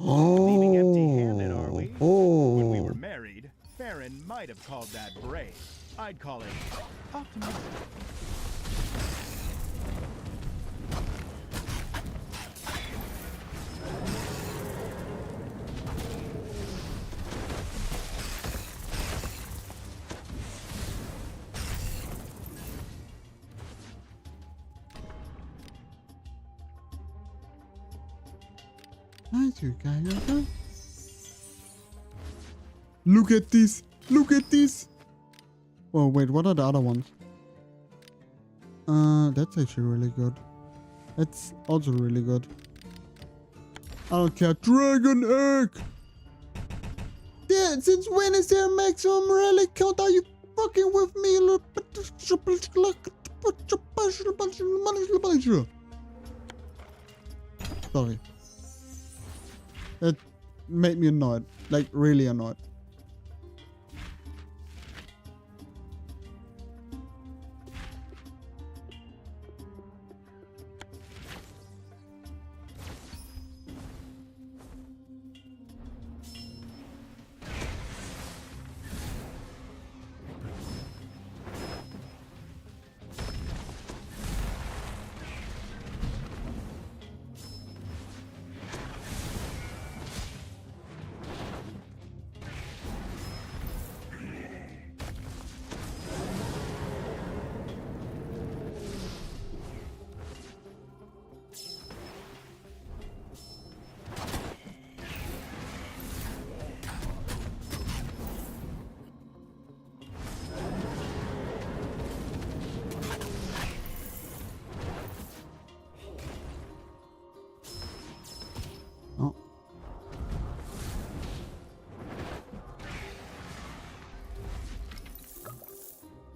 Oh. Leaving empty-handed, are we? Oh. When we were married, Farron might have called that brave. I'd call it optimistic. Nice, you guys. Look at this. Look at this. Oh, wait, what are the other ones? That's actually really good. That's also really good. I don't care. Dragon egg! Yeah, since when is there a maximum relic count? Are you fucking with me? Sorry. That made me annoyed. Like, really annoyed.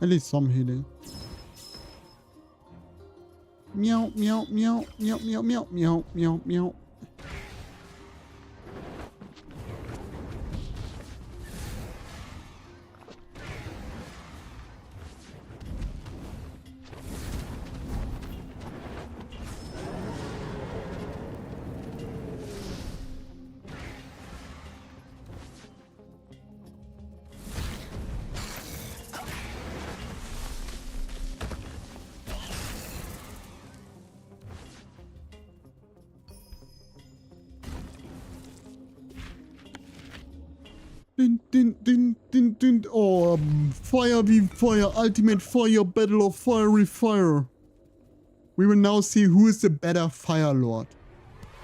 At least some healing. Meow, meow, meow, meow, meow, meow, meow, meow, meow. Oh, fire wie fire, ultimate fire, battle of fiery fire. We will now see who is the better Fire Lord.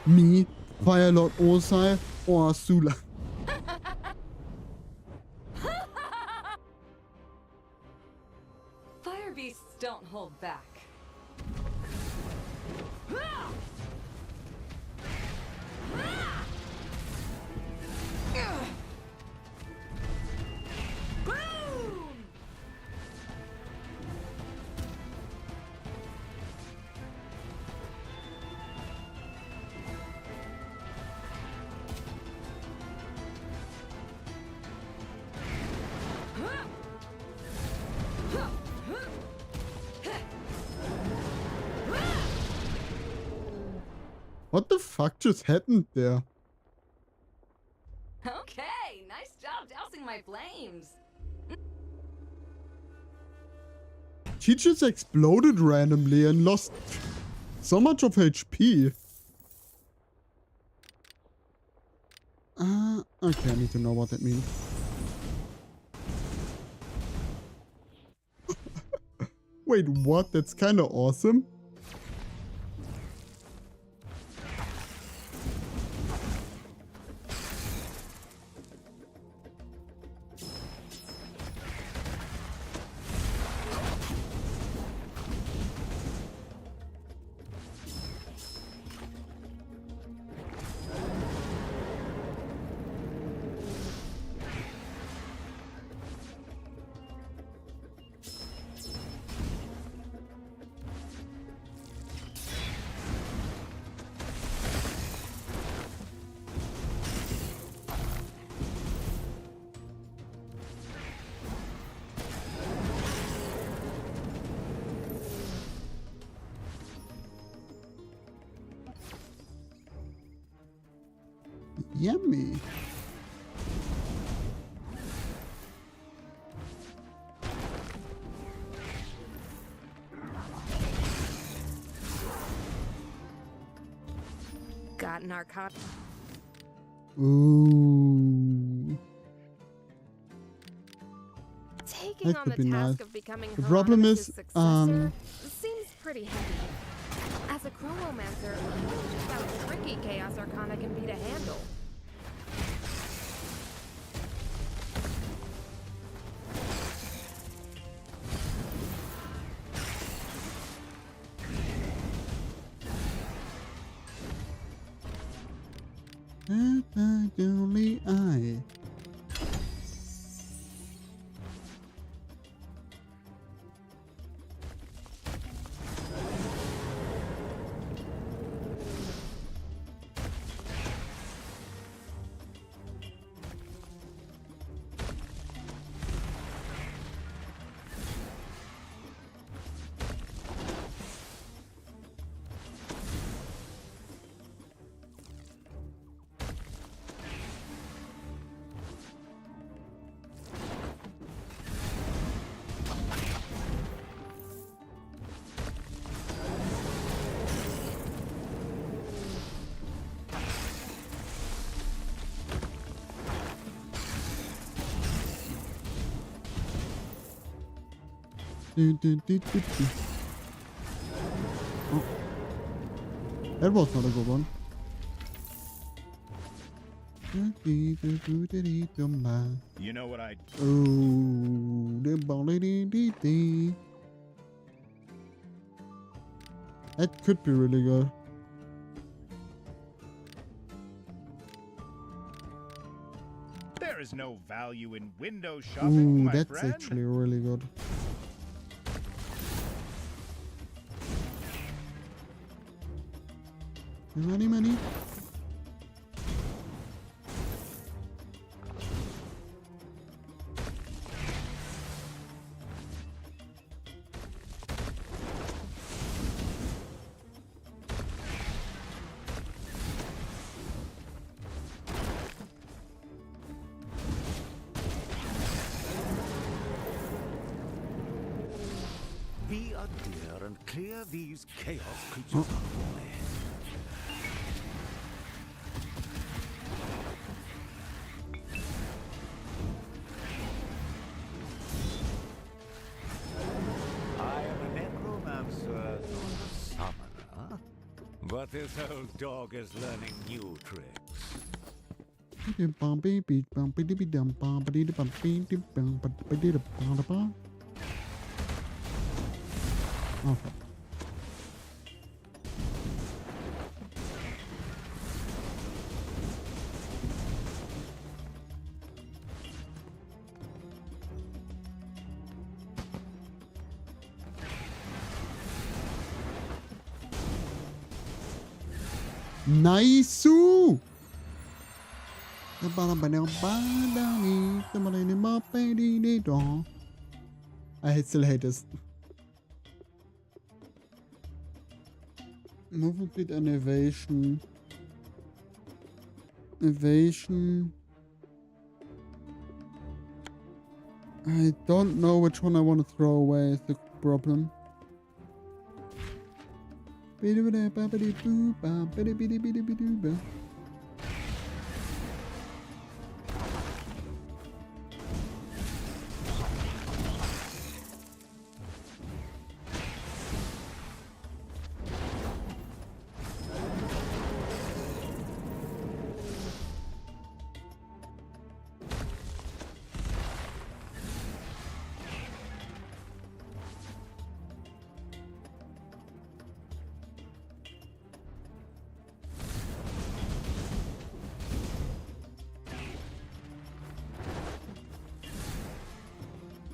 Me, Fire Lord Osai, or Asula. Fire beasts don't hold back. What the fuck just happened there? Okay, nice job dousing my flames. She just exploded randomly and lost so much of HP. Okay, I need to know what that means. Wait, what? That's kind of awesome. Yummy. Got narcotic. Ooh. Taking That on could the be task nice. of becoming The problem Hieronymus' is, successor seems pretty heavy. As a chronomancer, I know just how tricky Chaos Arcana can be to handle. Only I. Oh. That was not a good one. You know what I... Oh, that could be really good. There is no value in window shopping, Ooh, my that's friend. actually really good. Money. Be a dear and clear these chaos creatures out of the way. I am a necromancer, not a summoner. But this old dog is learning new tricks. Okay. Nice! I still hate this. Movement speed and evasion. Evasion. I don't know which one I want to throw away is the problem.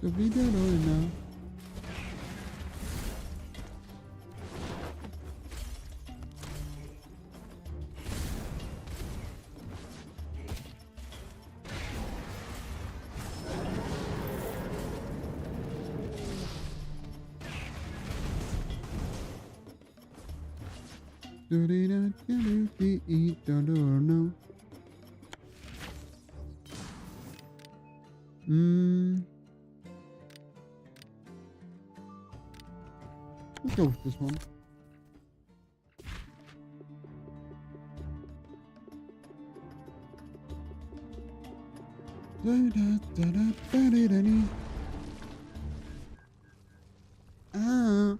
We don't know now. Let's go with this one. Ah.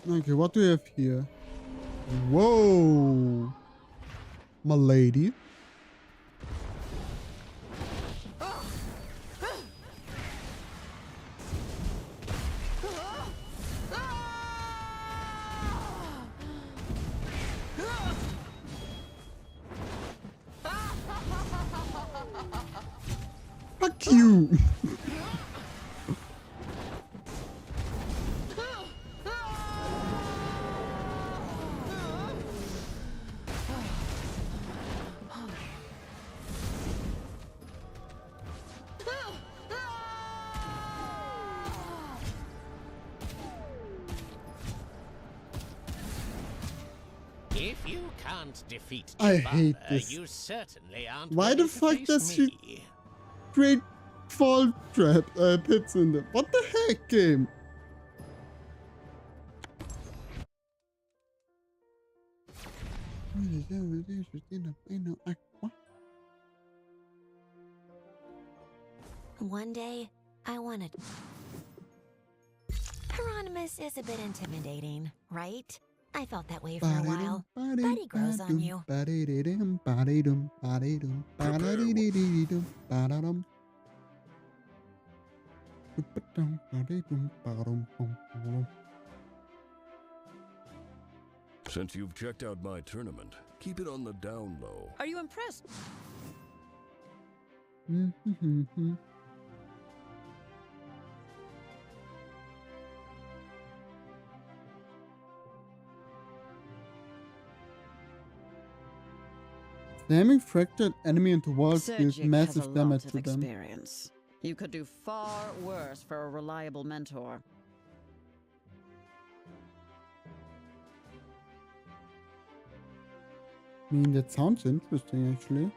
Okay, what do we have here? Whoa, my lady. Fuck you. If you can't defeat I Jabba, hate this. you certainly aren't Why ready the to fuck face does she me. create fall trap pits in them? What the heck, game? One day, I wanted... Hieronymus is a bit intimidating, right? I felt that way for a while, but he grows on you. Since you've checked out my tournament, keep it on the down low. Are you impressed? Slamming fractured enemy into walls deals Sergic has a massive lot damage of to them. experience. You could do far worse for a reliable mentor. I mean, that sounds interesting, actually.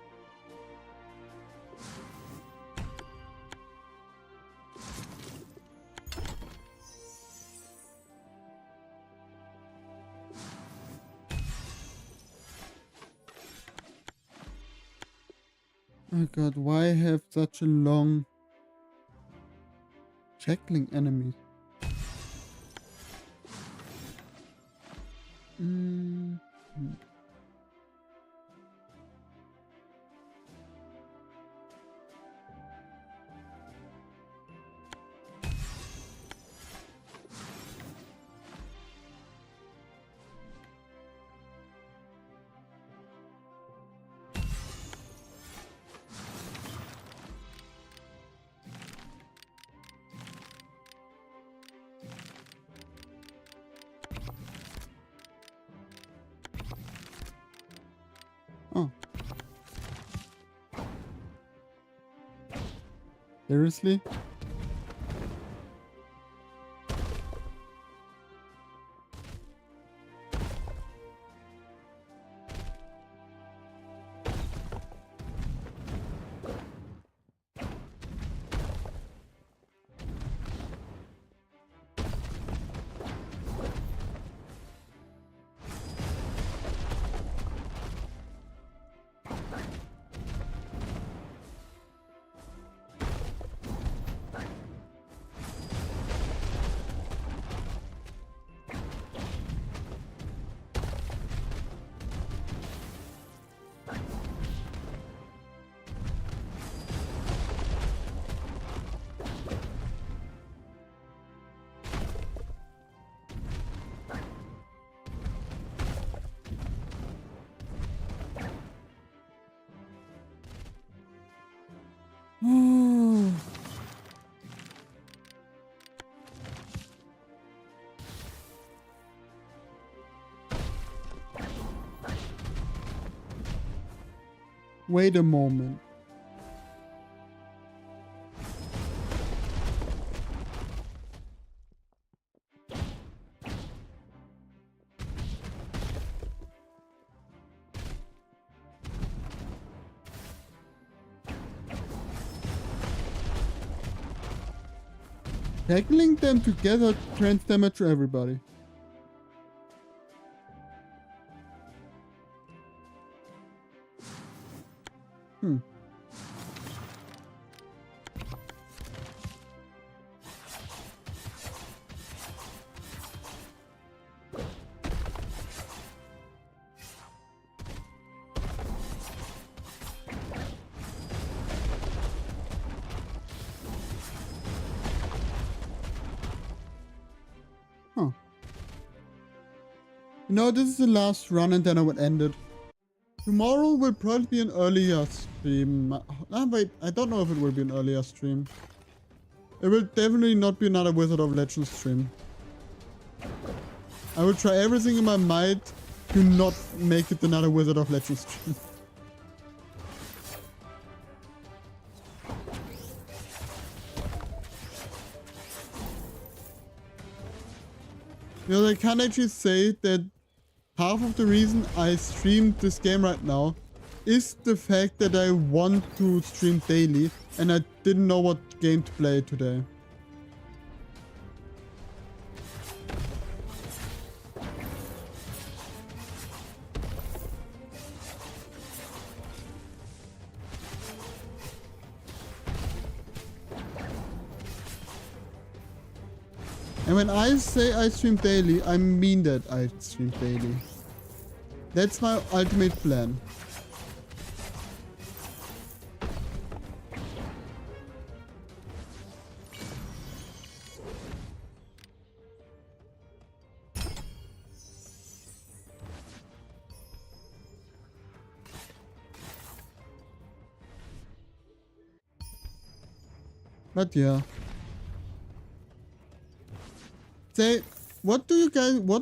Oh god, why have such a long shackling enemies? Oh. Seriously? Wait a moment. Tackling them together grants damage to everybody. No, this is the last run and then I would end it. Tomorrow will probably be an earlier stream. Wait, I don't know if it will be an earlier stream. It will definitely not be another Wizard of Legends stream. I will try everything in my might to not make it another Wizard of Legends stream. Because I can't actually say that half of the reason I streamed this game right now is the fact that I want to stream daily and I didn't know what game to play today. And when I say I stream daily, I mean that I stream daily. That's my ultimate plan. But yeah. Say, what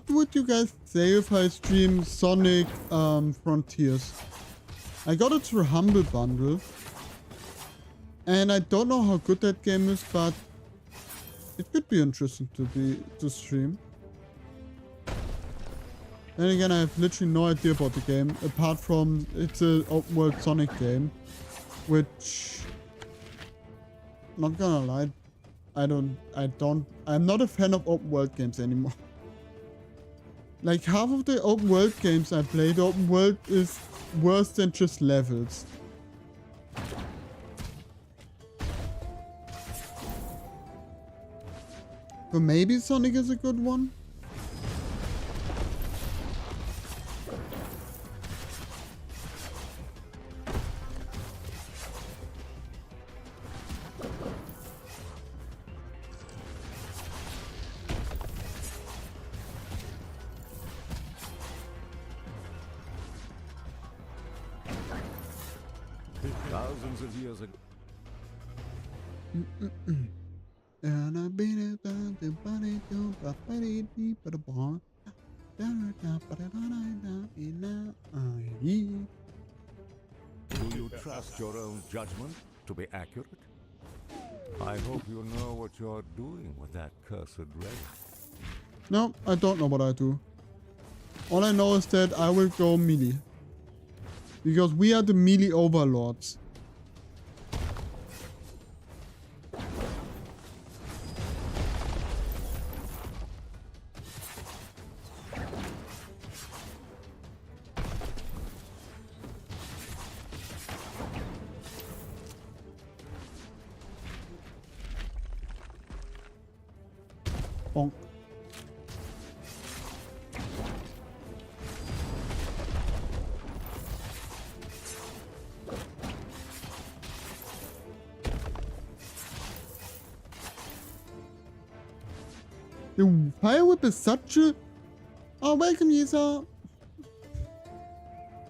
would you guys say if I stream Sonic Frontiers? I got it through Humble Bundle. And I don't know how good that game is, but it could be interesting to stream. Then again, I have literally no idea about the game, apart from it's an open world Sonic game, which, not gonna lie, I'm not a fan of open world games anymore. Like half of the open world games I play, the open world is worse than just levels. So maybe Sonic is a good one? Thousands of years ago. Do you trust your own judgment to be accurate? I hope you know what you're doing with that cursed relic. No, I don't know what I do. All I know is that I will go melee. Because we are the melee overlords. Bonk. The fire whip is such a... Oh, welcome, Yisa.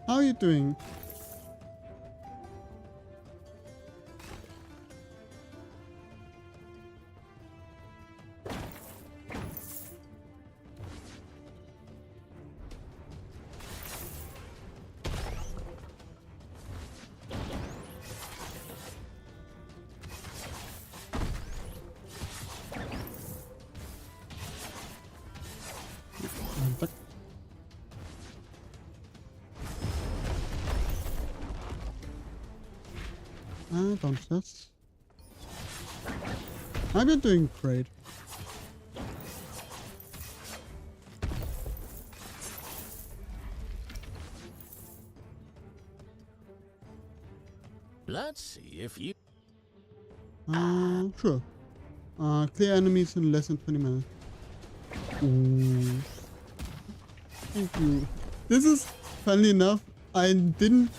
How are you doing? Downstairs. I've been doing great. Let's see if you... Sure. Clear enemies in less than 20 minutes. Ooh. Thank you. This is, funnily enough, I didn't...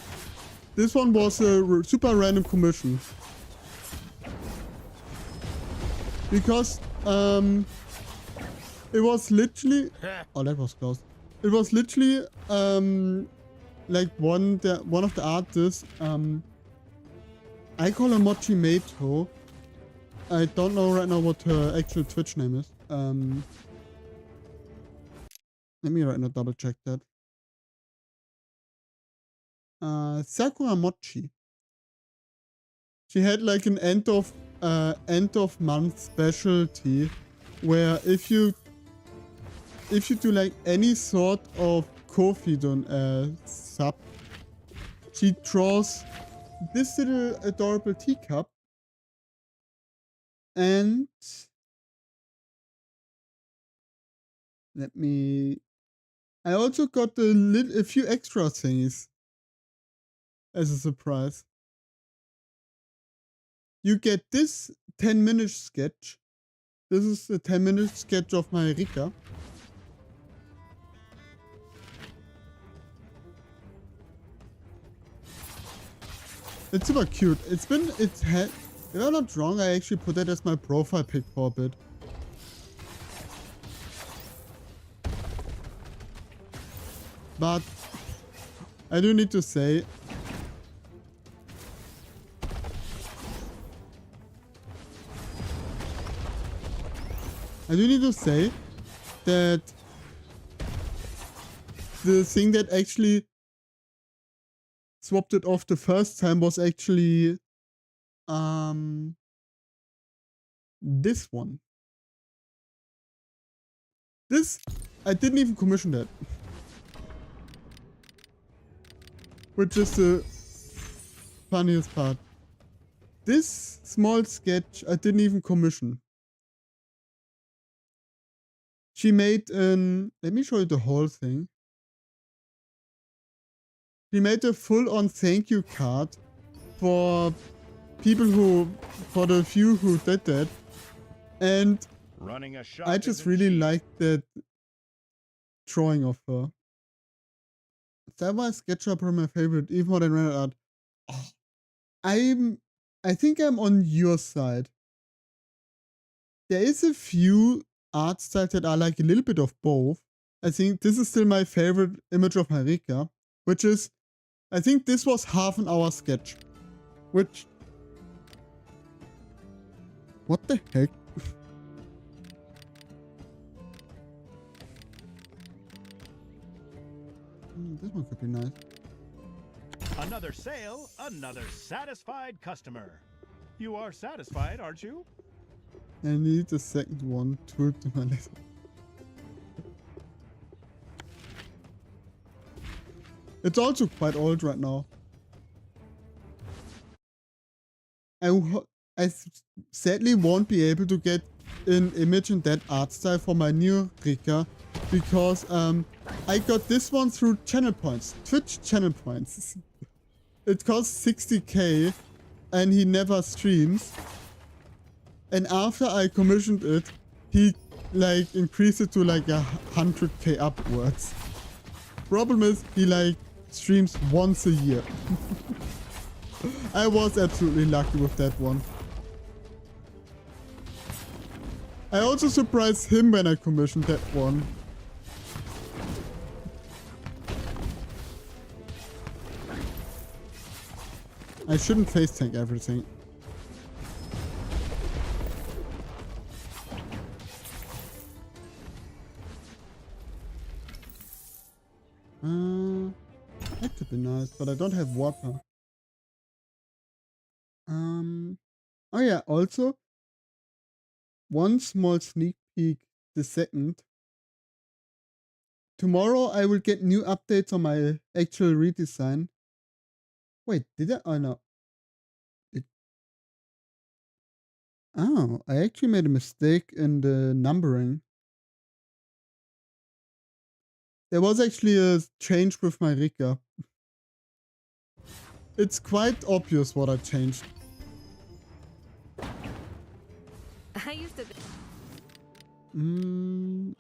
This one was a super random commission. Because, it was literally... Oh, that was close. It was literally, like one of the artists, I call her Mochi Meito. I don't know right now what her actual Twitch name is. Let me right now double check that. Sakura Mochi. She had like an end of month specialty where if you do like any sort of Kofi sub, she draws this little adorable teacup, and I also got a few extra things as a surprise. You get this 10-minute sketch. This is a 10-minute sketch of my Rika. It's super cute. If I'm not wrong, I actually put that as my profile pic for a bit. But I do need to say, that the thing that actually swapped it off the first time was actually this one. This, I didn't even commission that. Which is the funniest part. This small sketch I didn't even commission. She made an, let me show you the whole thing. She made a full-on thank you card for people who, for the few who did that. And Running a shop I just isn't really cheap. liked that drawing of her. Sapphire SketchUp are my favorite, even more than Render Art. Oh, I think I'm on your side. There is a few art styles that are like a little bit of both. I think this is still my favorite image of Marika, which is, I think this was half an hour sketch. Which, what the heck? This one could be nice. Another sale, another satisfied customer. You are satisfied, aren't you? I need a second one to my list. It's also quite old right now. I sadly won't be able to get an image in that art style for my new Rika because I got this one through channel points, Twitch channel points. It costs 60k and he never streams. And after I commissioned it, he like increased it to like 100k upwards. Problem is he like streams once a year. I was absolutely lucky with that one. I also surprised him when I commissioned that one. I shouldn't face tank everything. That could be nice, but I don't have water. Oh yeah, also one small sneak peek the second. Tomorrow I will get new updates on my actual redesign. Wait, did I? Oh no. Oh, I actually made a mistake in the numbering. There was actually a change with my Rika. It's quite obvious what I changed. I used to.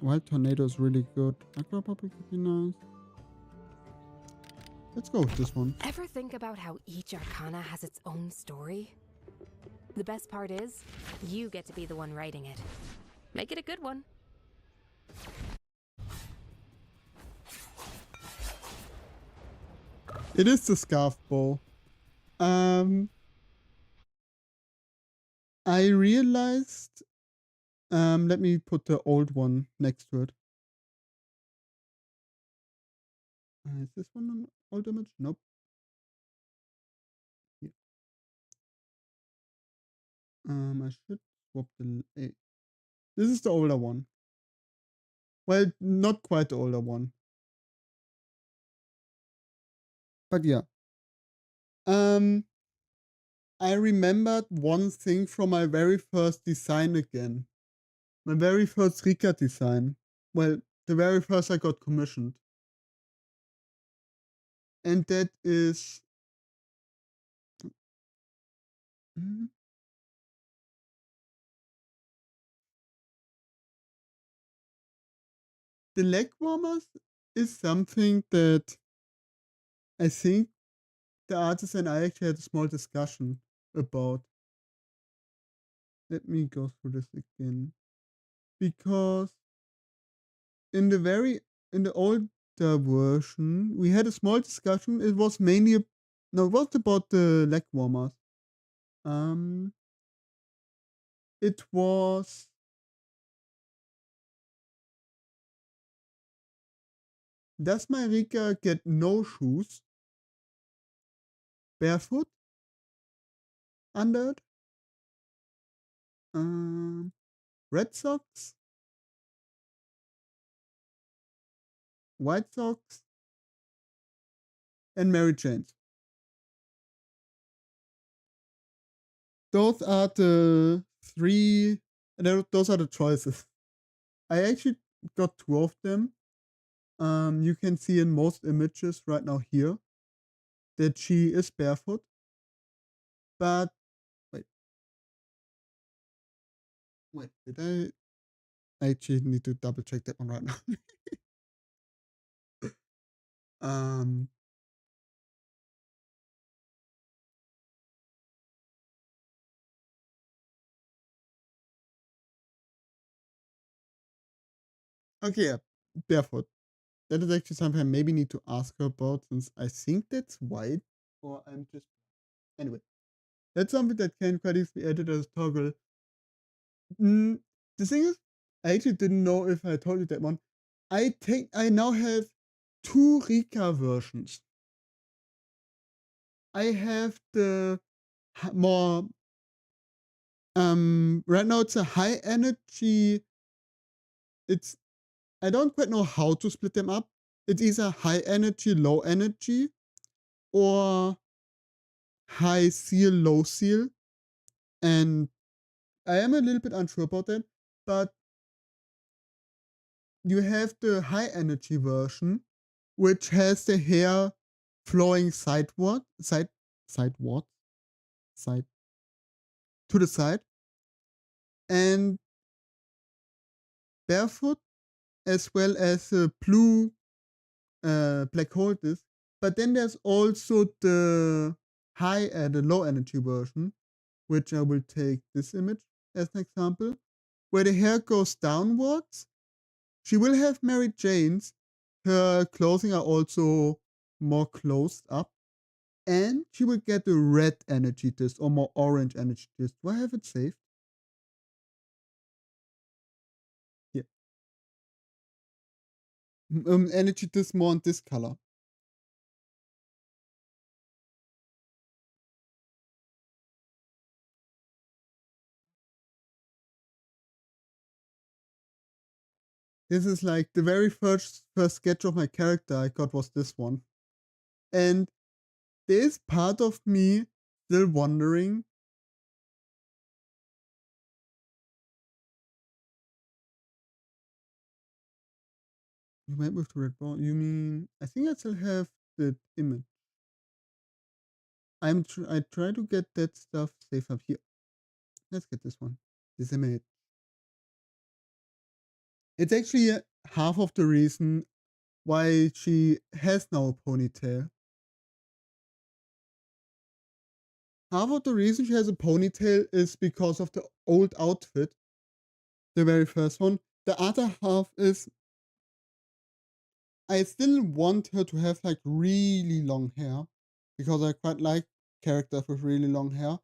Wild Tornado is really good. Aqua Puppet could be nice. Let's go with this one. Ever think about how each arcana has its own story? The best part is, you get to be the one writing it. Make it a good one. It is the scarf bow. I realized, let me put the old one next to it. Is this one an old image? Nope. Here. I should swap the, this is the older one. Well, not quite the older one. But yeah. I remembered one thing from my very first design again. My very first Rika design. Well, the very first I got commissioned. And that is... The leg warmers is something that I think the artist and I actually had a small discussion about. Let me go through this again. Because in the older version, we had a small discussion. It was mainly, no, it was about the leg warmers. It was, does my Rika get no shoes? barefoot under it. Red socks, white socks, and Mary Jane's. Those are the three, those are the choices. I actually got 2 of them. You can see in most images right now here that she is barefoot. But wait, did I actually need to double check that one right now. um Okay, yeah, barefoot. That is actually something I maybe need to ask her about, since I think that's white, or I'm just anyway. That's something that can quite easily be added as a toggle. The thing is, I actually didn't know if I told you that one. I now have 2 Rika versions. I have the more right now it's a high energy. It's I don't quite know how to split them up. It's either high energy, low energy, or high seal, low seal. And I am a little bit unsure about that, but you have the high energy version, which has the hair flowing sideward, side to the side, and barefoot, as well as a blue black hole disc. But then there's also the the low energy version, which I will take this image as an example, where the hair goes downwards. She will have Mary Jane's. Her clothing are also more closed up. And she will get a red energy disc or more orange energy disc. Do I have it saved? Yeah. Energy disc more on this color. This is like the very first sketch of my character I got was this one. And there is part of me still wondering. You might move to red ball. You mean I think I still have the image. I try to get that stuff safe up here. Let's get this one. This image. It's actually half of the reason why she has now a ponytail. Half of the reason she has a ponytail is because of the old outfit, the very first one. The other half is I still want her to have like really long hair, because I quite like characters with really long hair.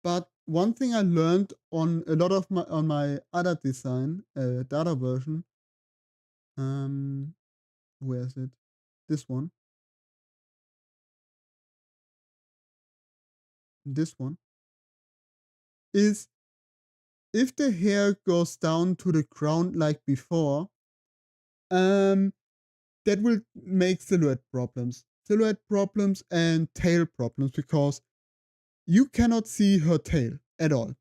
But one thing I learned on a lot of my other design, the other version, where is it? This one. This one is if the hair goes down to the ground like before, that will make silhouette problems and tail problems, because you cannot see her tail at all.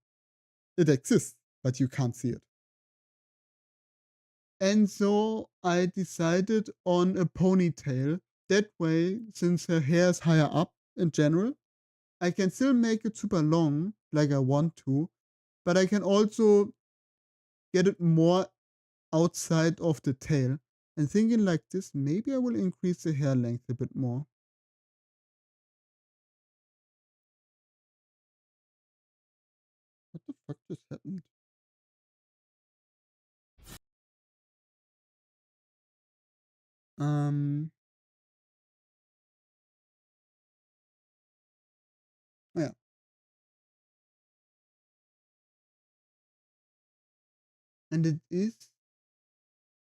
It exists, but you can't see it. And so I decided on a ponytail. That way, since her hair is higher up in general, I can still make it super long like I want to, but I can also get it more outside of the tail. And thinking like this, maybe I will increase the hair length a bit more. What the fuck just happened? Yeah. And it is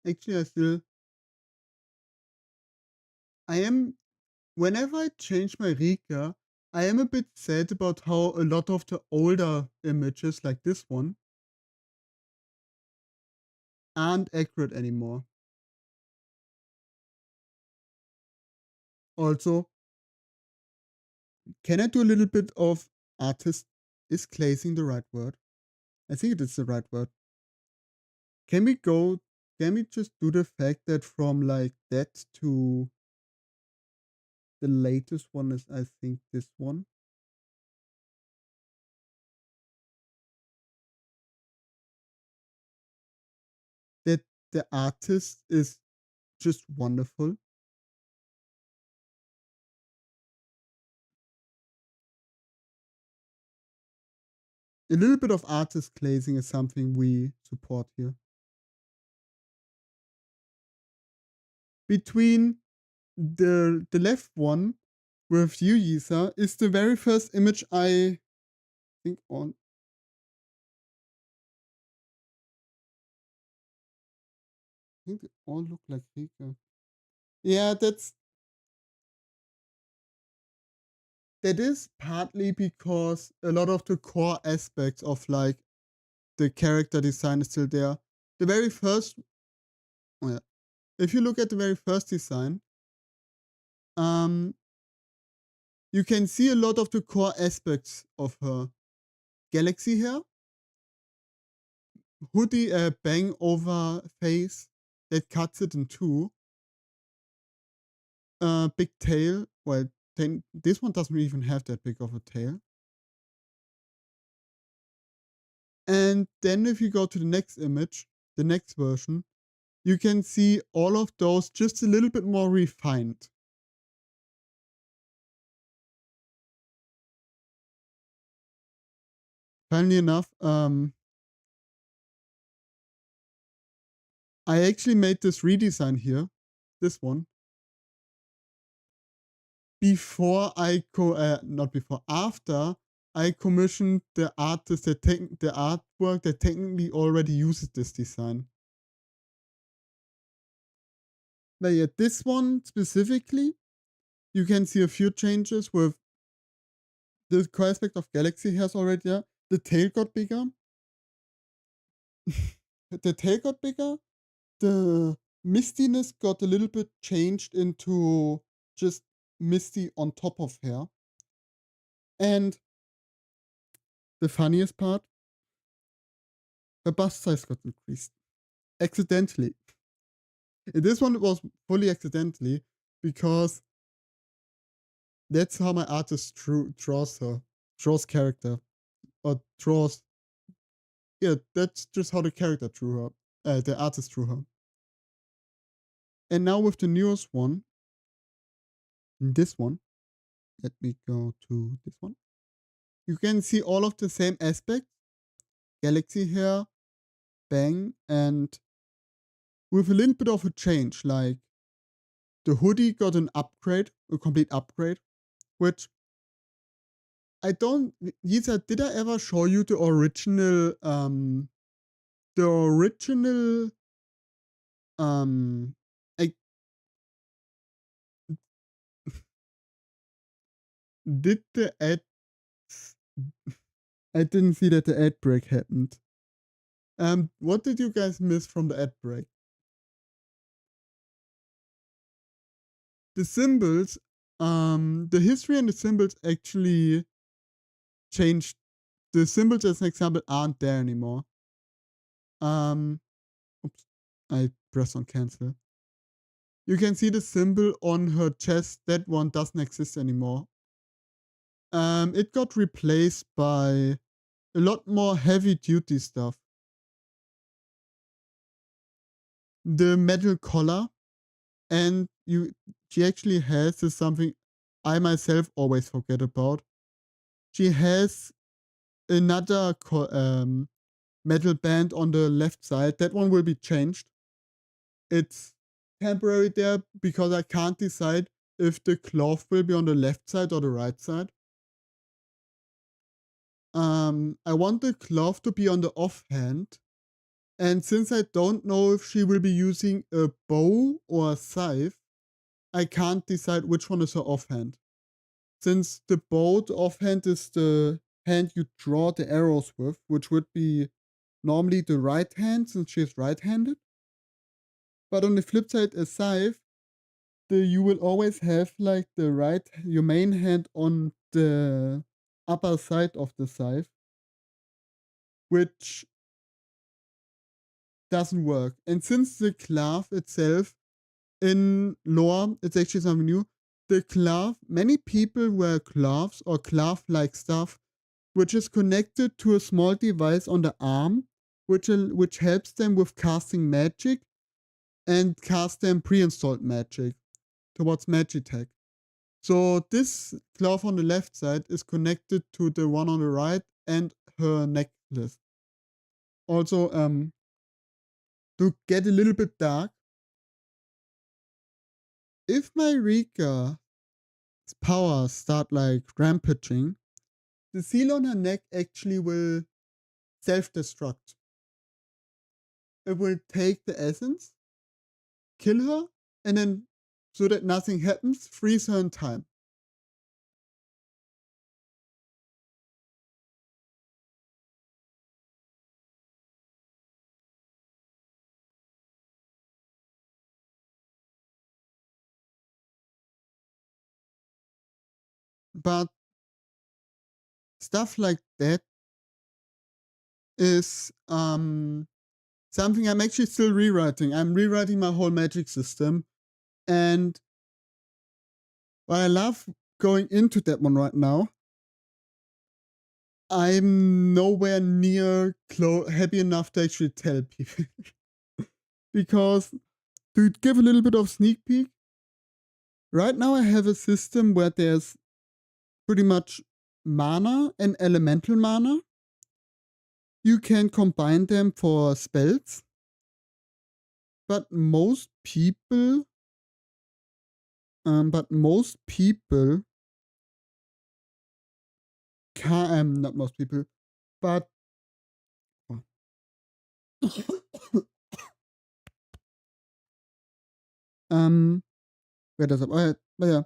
actually I am whenever I change my Rika, I am a bit sad about how a lot of the older images, like this one, aren't accurate anymore. Also, can I do a little bit of artist? Is glazing the right word? I think it is the right word. Can we just do the fact that from like that to the latest one is, I think, this one? That the artist is just wonderful. A little bit of artist glazing is something we support here. Between the left one with you, Yisa, is the very first image I think on. I think they all look like Rika. Yeah, that is partly because a lot of the core aspects of like the character design is still there. The very first, oh yeah, if you look at the very first design, you can see a lot of the core aspects of her. Galaxy hair, hoodie, bang over face that cuts it in two. Big tail. Well, this one doesn't even have that big of a tail. And then if you go to the next image, the next version, you can see all of those just a little bit more refined. Funnily enough, I actually made this redesign here, this one, before not before, after I commissioned the artist the artwork that technically already uses this design. But yeah, this one specifically, you can see a few changes with the core aspect of Galaxy hairs already there. The tail got bigger. The tail got bigger. The mistiness got a little bit changed into just misty on top of hair. And the funniest part, the bust size got increased. Accidentally. This one was fully accidentally because that's how my artist draws character. Or draws. Yeah, that's just how the character drew her. The artist drew her. And now with the newest one, this one, let me go to this one. You can see all of the same aspects. Galaxy hair, bang, and with a little bit of a change, like the hoodie got an upgrade, a complete upgrade, which I don't. Yisa, did I ever show you the original? The original. I did the ad. I didn't see that the ad break happened. What did you guys miss from the ad break? The symbols, the history and the symbols actually changed. The symbols, as an example, aren't there anymore. Oops, I press on cancel. You can see the symbol on her chest. That one doesn't exist anymore. It got replaced by a lot more heavy duty stuff. The metal collar, and she actually has is something I myself always forget about. She has another metal band on the left side. That one will be changed. It's temporary there because I can't decide if the cloth will be on the left side or the right side. I want the cloth to be on the offhand. And since I don't know if she will be using a bow or a scythe, I can't decide which one is her offhand. since the bow offhand is the hand you draw the arrows with, which would be normally the right hand since she's right-handed. But on the flip side, a scythe, you will always have like your main hand on the upper side of the scythe, which doesn't work. And since the glove itself in lore, it's actually something new. The glove, many people wear gloves or glove-like stuff, which is connected to a small device on the arm, which helps them with casting magic and cast them pre-installed magic towards Magitech. So this glove on the left side is connected to the one on the right and her necklace. Also, to get a little bit dark, if my Rika's powers start like rampaging, the seal on her neck actually will self-destruct. It will take the essence, kill her, and then, so that nothing happens, freeze her in time. But stuff like that is something I'm actually still rewriting. I'm rewriting my whole magic system, and while I love going into that one right now, I'm nowhere near happy enough to actually tell people. Because to give a little bit of sneak peek, right now I have a system where there's pretty much mana and elemental mana. You can combine them for spells, but most people can not most people, but where does it? Oh, yeah,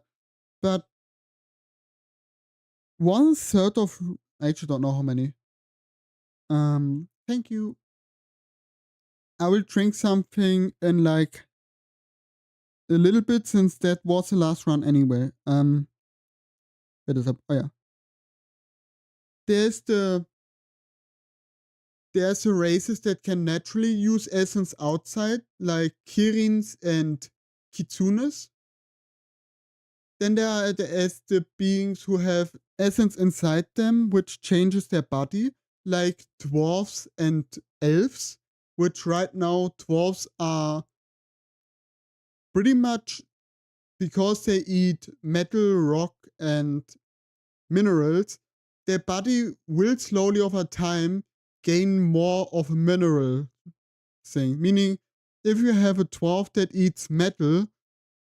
but 1/3 of I actually don't know how many. Thank you. I will drink something in like a little bit since that was the last run anyway. Where does it? Oh yeah. There's the races that can naturally use essence outside, like Kirins and Kitsunes. Then there are the beings who have essence inside them, which changes their body, like dwarves and elves, which right now dwarves are pretty much, because they eat metal, rock, and minerals, their body will slowly over time gain more of a mineral thing. Meaning, if you have a dwarf that eats metal,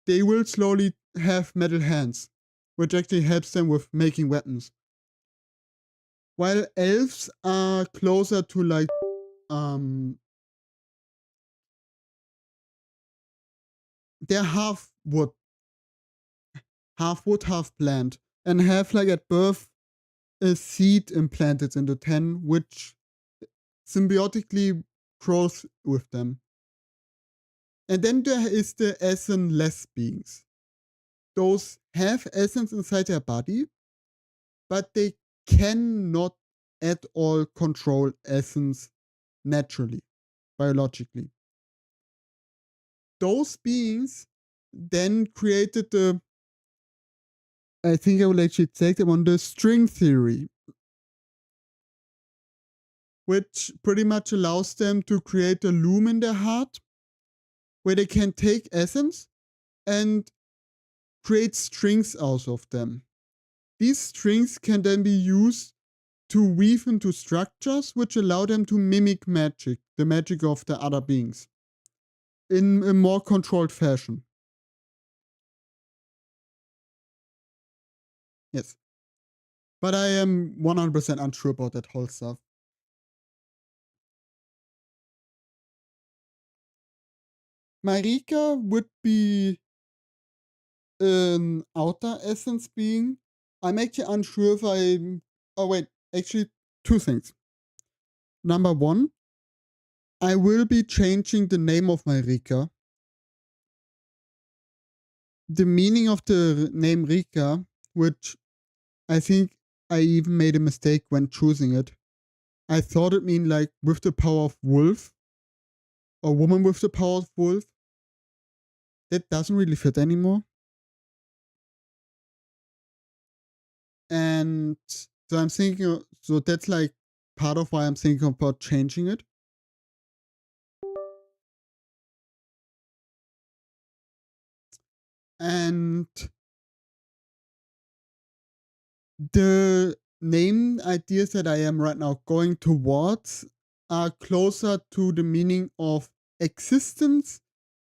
they will slowly have metal hands, which actually helps them with making weapons. While elves are closer to like they're half wood, half plant, and have like at birth a seed implanted into 10, which symbiotically grows with them. And then there is the essence-less beings. Those have essence inside their body, but they cannot at all control essence naturally, biologically. Those beings then created I think I will actually take them on the string theory, which pretty much allows them to create a loom in their heart where they can take essence and create strings out of them. These strings can then be used to weave into structures which allow them to mimic magic, the magic of the other beings, in a more controlled fashion. Yes. But I am 100% unsure about that whole stuff. Marika would be an outer essence being, I'm actually unsure if I... Oh, wait. Actually, two things. Number one, I will be changing the name of my Rika. The meaning of the name Rika, which I think I even made a mistake when choosing it. I thought it meant like with the power of wolf, or woman with the power of wolf. That doesn't really fit anymore. And so I'm thinking, so that's like part of why I'm thinking about changing it. And the name ideas that I am right now going towards are closer to the meaning of existence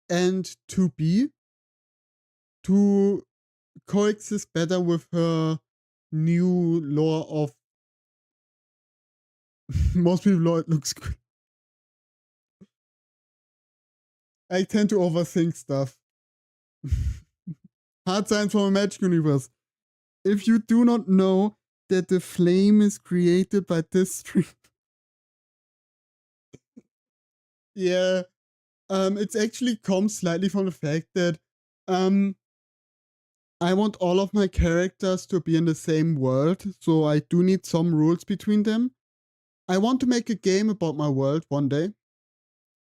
and to be, to coexist better with her new lore of most people lore. It looks good. I tend to overthink stuff. Hard science from a magic universe. If you do not know that the flame is created by this string. Yeah. It's actually comes slightly from the fact that I want all of my characters to be in the same world, so I do need some rules between them. I want to make a game about my world one day,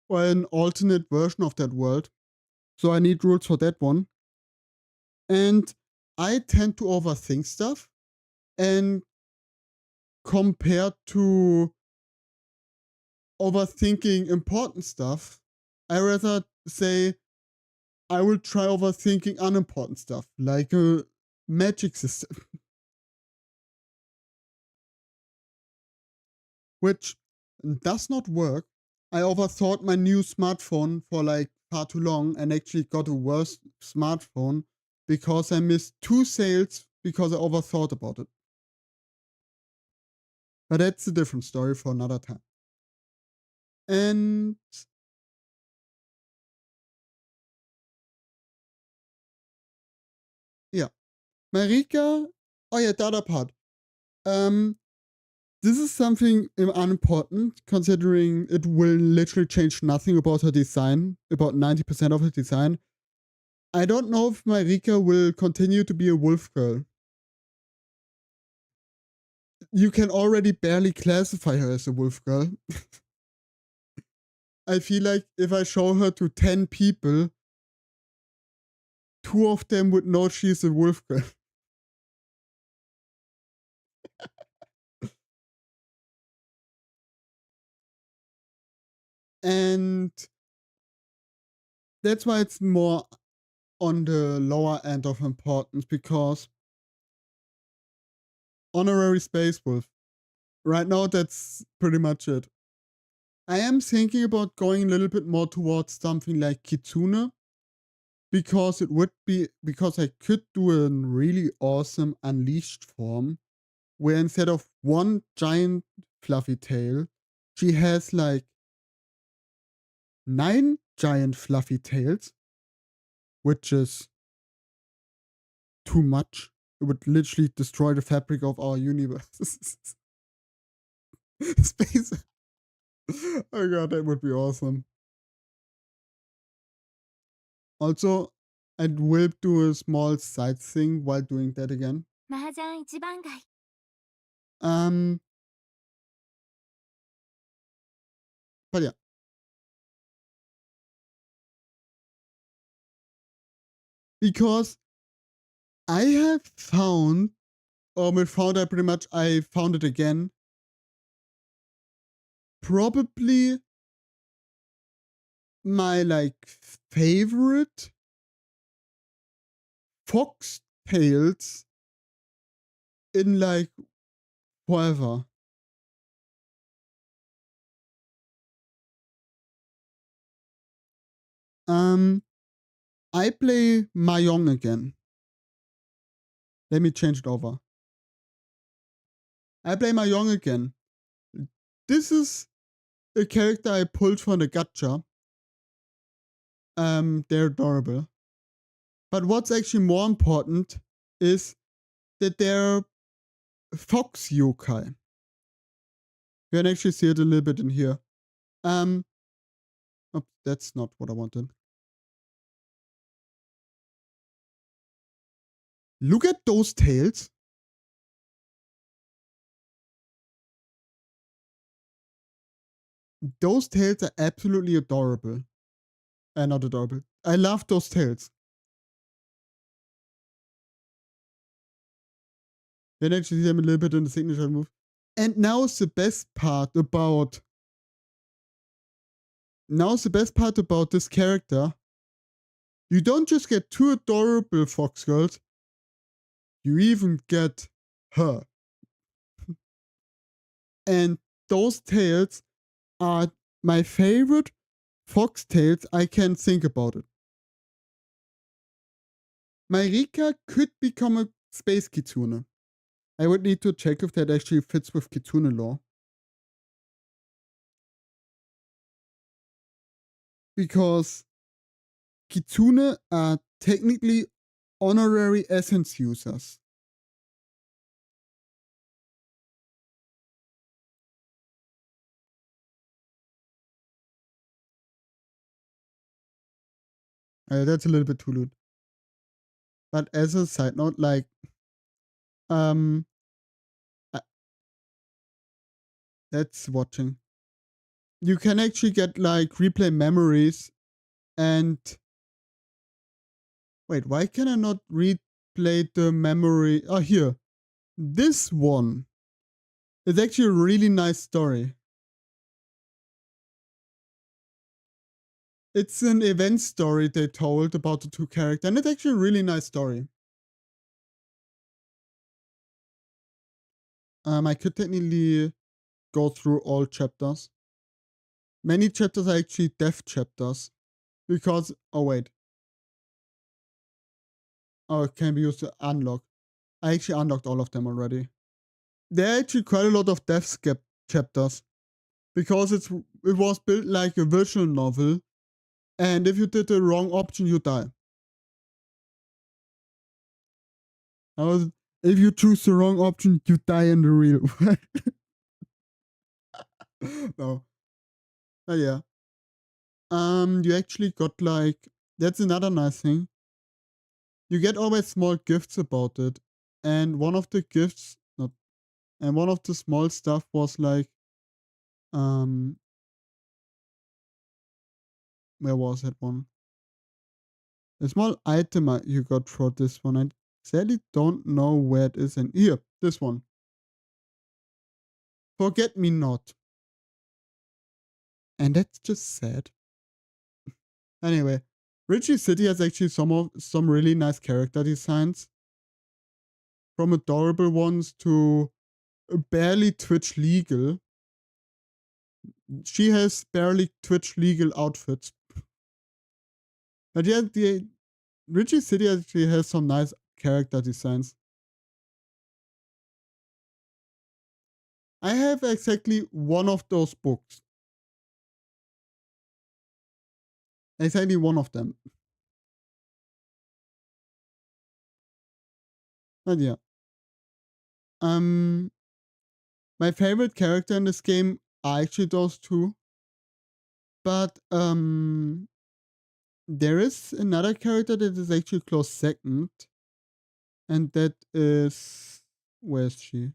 or an alternate version of that world, so I need rules for that one. And I tend to overthink stuff, and compared to overthinking important stuff, I rather say I will try overthinking unimportant stuff, like a magic system. Which does not work. I overthought my new smartphone for like far too long and actually got a worse smartphone because I missed 2 sales because I overthought about it. But that's a different story for another time. And yeah, Marika. Oh yeah, the other part. This is something unimportant considering it will literally change nothing about her design, about 90% of her design. I don't know if Marika will continue to be a wolf girl. You can already barely classify her as a wolf girl. I feel like if I show her to 10 people, 2 of them would know she's a wolf girl. And that's why it's more on the lower end of importance, because honorary space wolf. Right now, that's pretty much it. I am thinking about going a little bit more towards something like Kitsune, because I could do a really awesome unleashed form where instead of one giant fluffy tail, she has like 9 giant fluffy tails, which is too much. It would literally destroy the fabric of our universe. Space. Oh god, that would be awesome. Also, I will do a small side thing while doing that again. But yeah. Because I have found, I found it again. Probably my like favorite fox tails in like forever. I play Mahjong again. Let me change it over. I play Mahjong again. This is a character I pulled from the gacha. They're adorable. But what's actually more important is that they're fox yokai. You can actually see it a little bit in here. Oh, that's not what I wanted. Look at those tails. Those tails are absolutely adorable. Not adorable. I love those tails. You can actually see them a little bit in the signature move. And now's the best part about this character. You don't just get two adorable fox girls, you even get her. And those tails are my favorite fox tails I can think about it. My Rika could become a space kitsune. I would need to check if that actually fits with kitsune lore. Because kitsune are technically honorary essence users. That's a little bit too lewd. But as a side note, like, that's watching. You can actually get like replay memories and wait, why can I not replay the memory? Oh, here. This one is actually a really nice story. It's an event story they told about the two characters, and it's actually a really nice story. I could technically go through all chapters. Many chapters are actually death chapters. Because, oh wait. Oh, it can be used to unlock. I actually unlocked all of them already. There are actually quite a lot of death chapters. Because it was built like a visual novel. And if you did the wrong option, you die. If you choose the wrong option, you die in the real world. No. But yeah. You actually got like, that's another nice thing. You get always small gifts about it. And one of the gifts, and one of the small stuff was like, where was that one? A small item you got for this one. I sadly don't know where it is. And here, this one. Forget me not. And that's just sad. Anyway, Richie City has actually some really nice character designs. From adorable ones to barely Twitch legal. She has barely Twitch legal outfits. But yeah, the Richie City actually has some nice character designs. I have exactly one of those books. Exactly one of them. But yeah. My favorite character in this game are actually those two. But there is another character that is actually close second. And that is, where's she?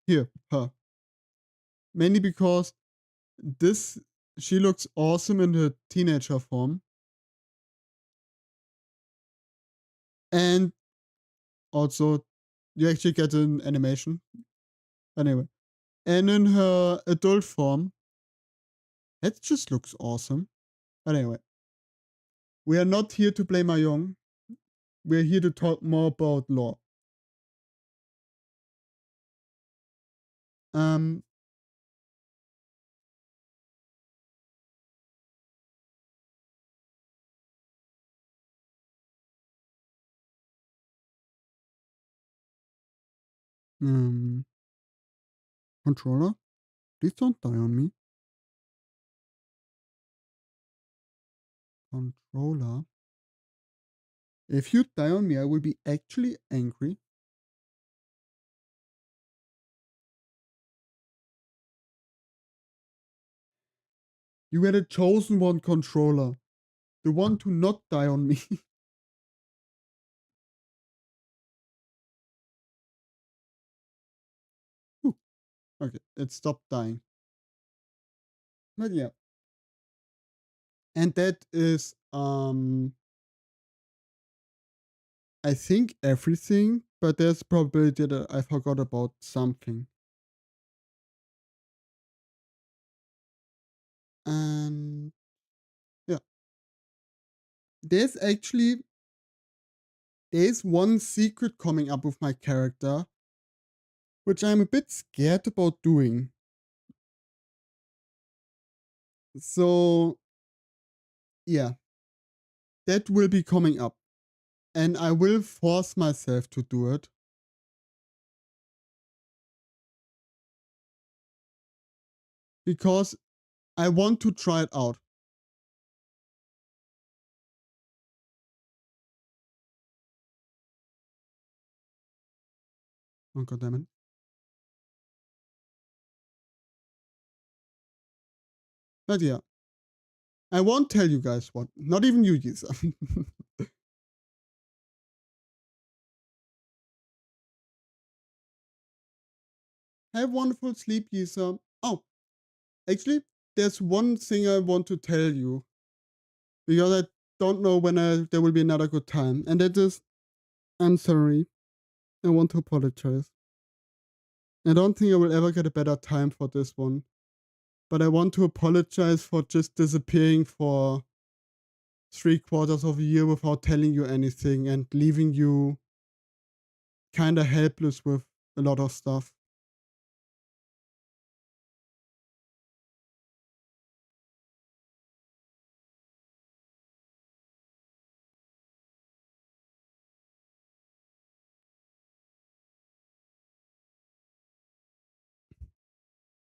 Here, her. Mainly because she looks awesome in her teenager form. And also, you actually get an animation. Anyway. And in her adult form, it just looks awesome. But anyway. We are not here to play Mahjong. We're here to talk more about lore. Controller, please don't die on me. Controller. If you die on me, I will be actually angry. You were the chosen one, controller. The one to not die on me. Okay, it stopped dying. But yeah. And that is I think everything, but there's probability that I forgot about something. And yeah. There's one secret coming up with my character, which I'm a bit scared about doing. So yeah, that will be coming up. And I will force myself to do it. Because I want to try it out. Oh, God damn it. But yeah. I won't tell you guys what. Not even you, Yisa. Have wonderful sleep, Yisa. Oh, actually, there's one thing I want to tell you. Because I don't know when there will be another good time. And that is, I'm sorry. I want to apologize. I don't think I will ever get a better time for this one. But I want to apologize for just disappearing for 3/4 of a year without telling you anything and leaving you kind of helpless with a lot of stuff.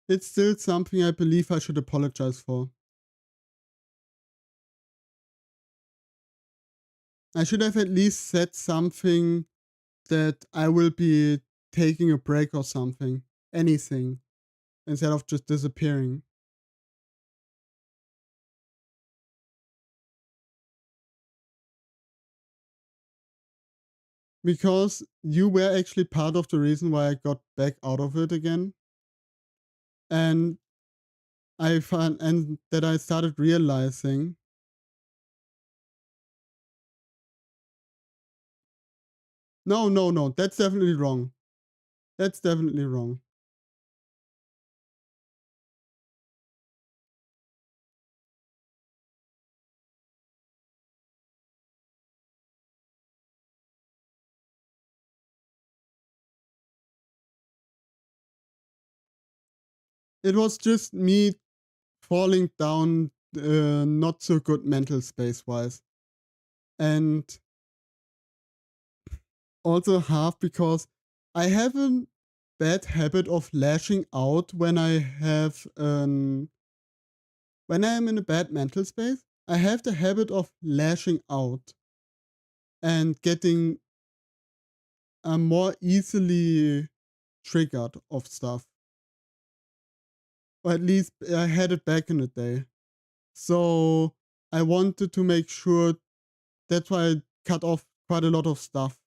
It's still something I believe I should apologize for. I should have at least said something that I will be taking a break or something. Anything. Instead of just disappearing. Because you were actually part of the reason why I got back out of it again. And I found, and that I started realizing No, that's definitely wrong. That's definitely wrong. It was just me falling down not so good mental space wise. And also half because I have a bad habit of lashing out when I have when I am in a bad mental space. I have the habit of lashing out and getting more easily triggered of stuff. Or at least I had it back in the day. So I wanted to make sure, that's why I cut off quite a lot of stuff.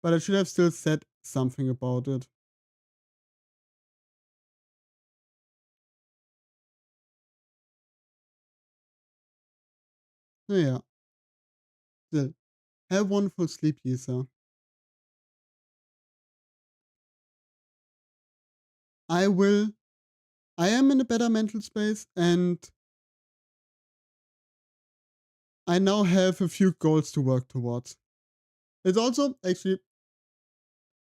But I should have still said something about it. So yeah. Still, have wonderful sleep, Yisa. I am in a better mental space, and I now have a few goals to work towards. It's also actually,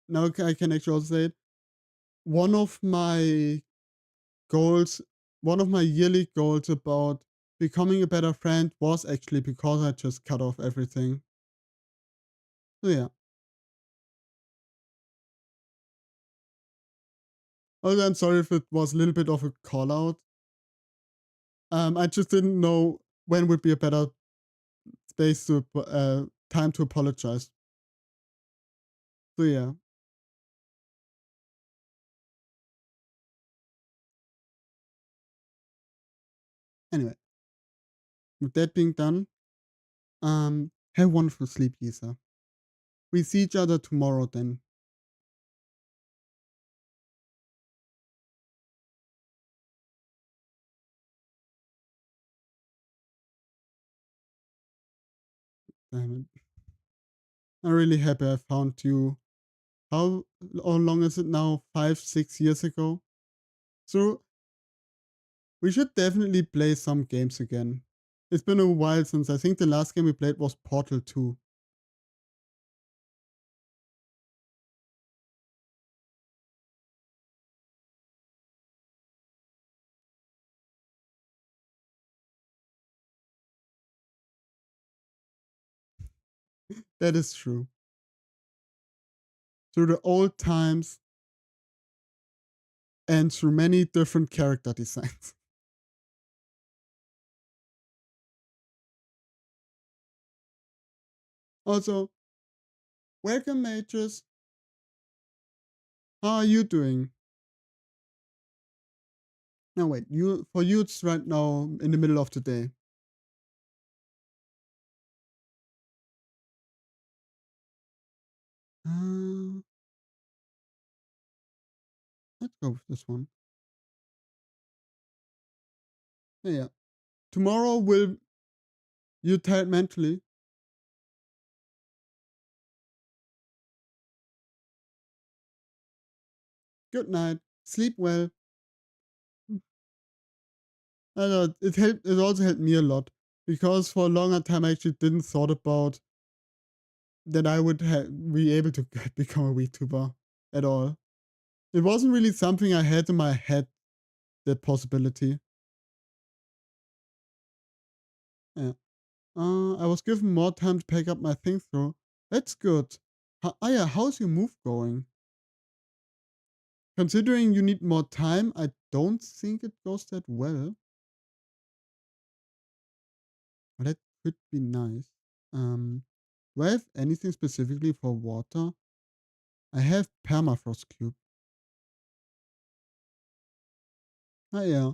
now I can actually also say it, one of my goals, one of my yearly goals about becoming a better friend was actually because I just cut off everything. So yeah. Also, I'm sorry if it was a little bit of a call out. I just didn't know when would be a better space to time to apologize. So yeah. Anyway, with that being done, have wonderful sleep, Lisa. We see each other tomorrow then. Damn it. I'm really happy I found you. How long is it now? 5, 6 years ago? So we should definitely play some games again. It's been a while since I think the last game we played was Portal 2. That is true. Through the old times and through many different character designs. Also, welcome mages. How are you doing? No wait, for you it's right now in the middle of the day. Let's go with this one. Yeah. Tomorrow will you tired mentally? Good night. Sleep well. I know it helped. It also helped me a lot because for a longer time I actually didn't thought about that I would be able to become a VTuber at all. It wasn't really something I had in my head. That possibility. Yeah. I was given more time to pack up my things though. That's good. Yeah, how's your move going? Considering you need more time, I don't think it goes that well. But that could be nice. Do I have anything specifically for water? I have permafrost cube. Ah yeah.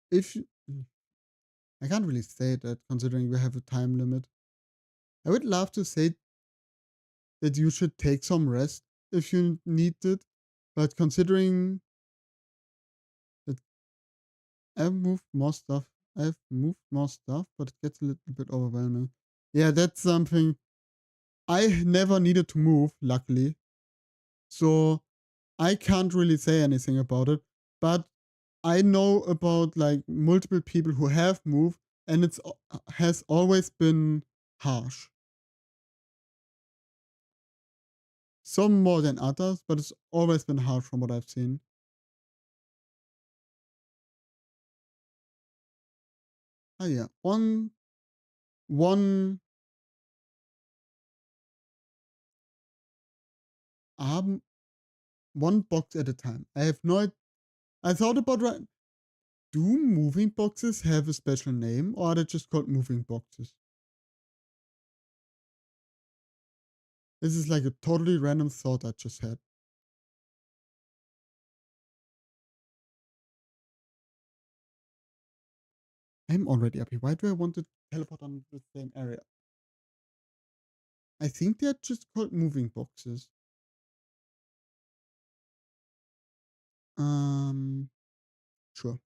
If you, I can't really say that considering we have a time limit. I would love to say that you should take some rest if you need it, but considering that I've moved more stuff, but it gets a little bit overwhelming. Yeah, that's something I never needed to move, luckily. So I can't really say anything about it, but I know about like multiple people who have moved and it's has always been harsh. Some more than others, but it's always been harsh from what I've seen. Ah yeah, one um one box at a time. I have no I thought about right. Do moving boxes have a special name or are they just called moving boxes? This is like a totally random thought I just had. I'm already up here. Why do I want to teleport on the same area? I think they're just called moving boxes. Sure.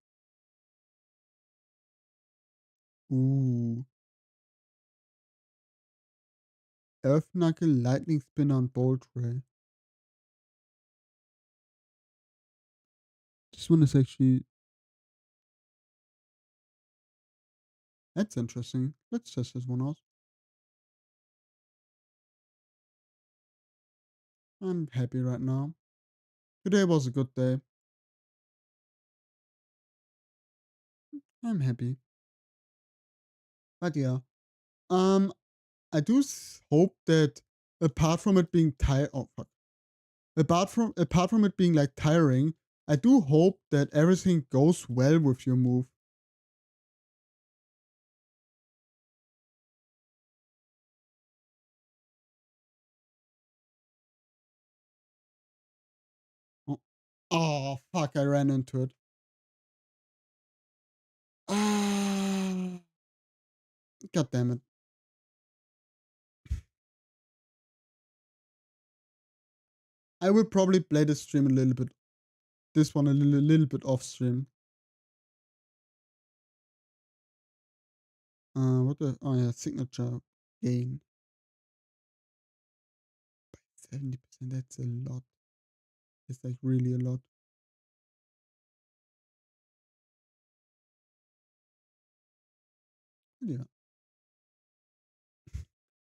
Ooh. Earth Knuckle, Lightning Spinner, and Bolt Ray. This one is actually... That's interesting. Let's test this one out. I'm happy right now. Today was a good day. I'm happy. But yeah. I do hope that apart from it being apart from it being like tiring, I do hope that everything goes well with your move. Oh, fuck, I ran into it. Ah, God damn it. I will probably play the stream a little bit. This one a little bit off stream. What the? Oh yeah, signature gain. 70%, that's a lot. It's like really a lot. Yeah.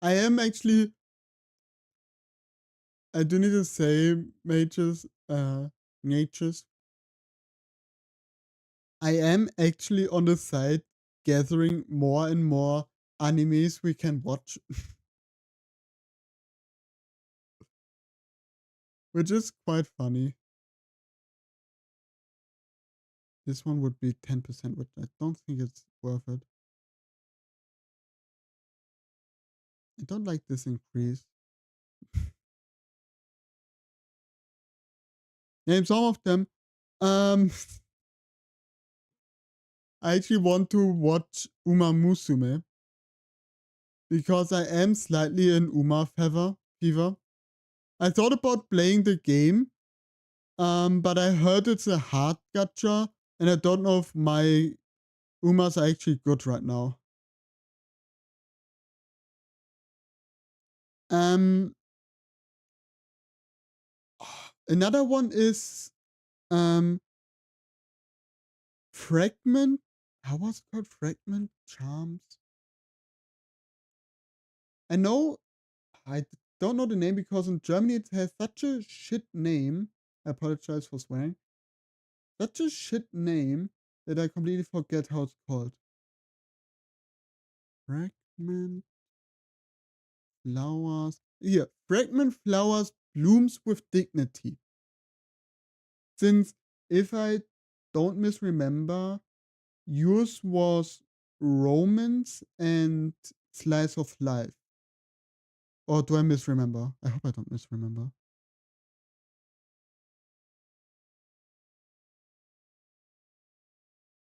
I am actually, I do need to say, natures. I am actually on the side gathering more and more animes we can watch. Which is quite funny. This one would be 10%, which I don't think it's worth it. I don't like this increase. Name some of them. I actually want to watch Uma Musume because I am slightly in Uma fever. I thought about playing the game, but I heard it's a hard gacha, and I don't know if my Umas are actually good right now. Another one is Fragment. How was it called? Fragment Charms. I know. I don't know the name because in Germany it has such a shit name. I apologize for swearing. Such a shit name that I completely forget how it's called. Fragment Flowers. Here, Fragment Flowers Blooms with Dignity. Since, if I don't misremember, yours was Romance and Slice of Life. Or do I misremember? I hope I don't misremember.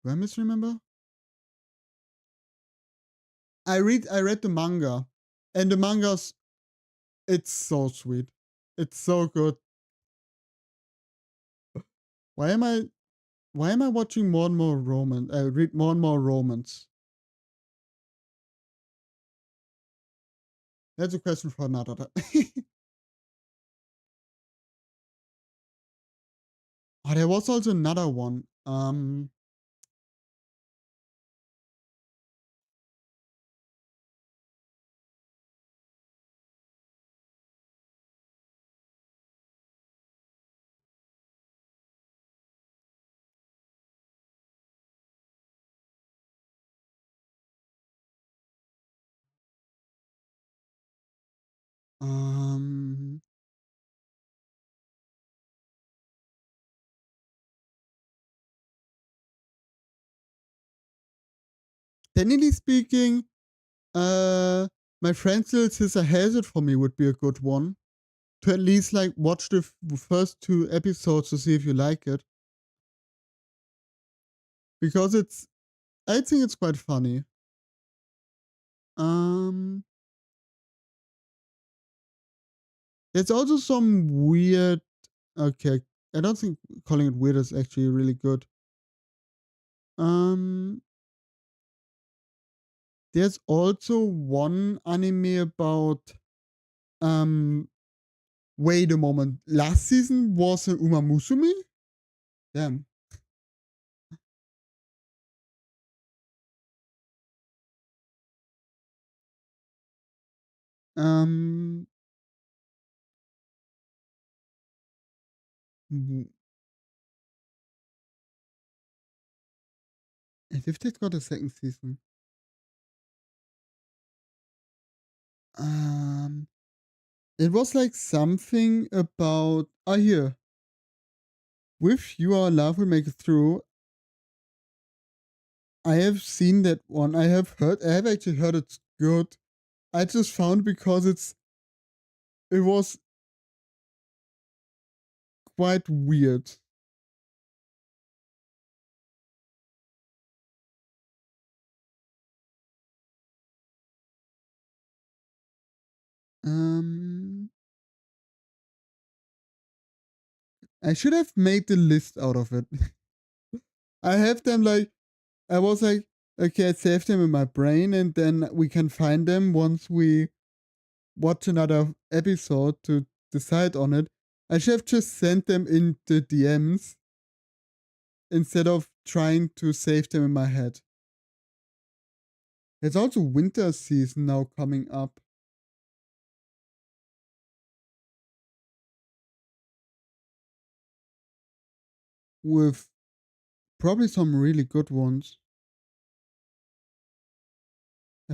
Do I misremember? I read the manga, and the manga's, it's so sweet. It's so good. Why am I watching more and more romance? I read more and more romance. That's a question for another time. Oh, there was also another one. Technically speaking, my friend still says a hazard for me would be a good one. To at least like watch the first 2 episodes to see if you like it. Because I think it's quite funny. There's also some weird, okay, I don't think calling it weird is actually really good. There's also one anime about, wait a moment, last season was an Uma Musume? Damn. As if they got a second season. It was like something about, here. With You Are Love Will Make It Through. I have seen that one. I have actually heard it's good. I just found because it was quite weird. Um, I should have made the list out of it. I have them like, I was like, okay, I saved them in my brain, and then we can find them once we watch another episode to decide on it. I should have just sent them in the DMs instead of trying to save them in my head. There's also winter season now coming up. With probably some really good ones.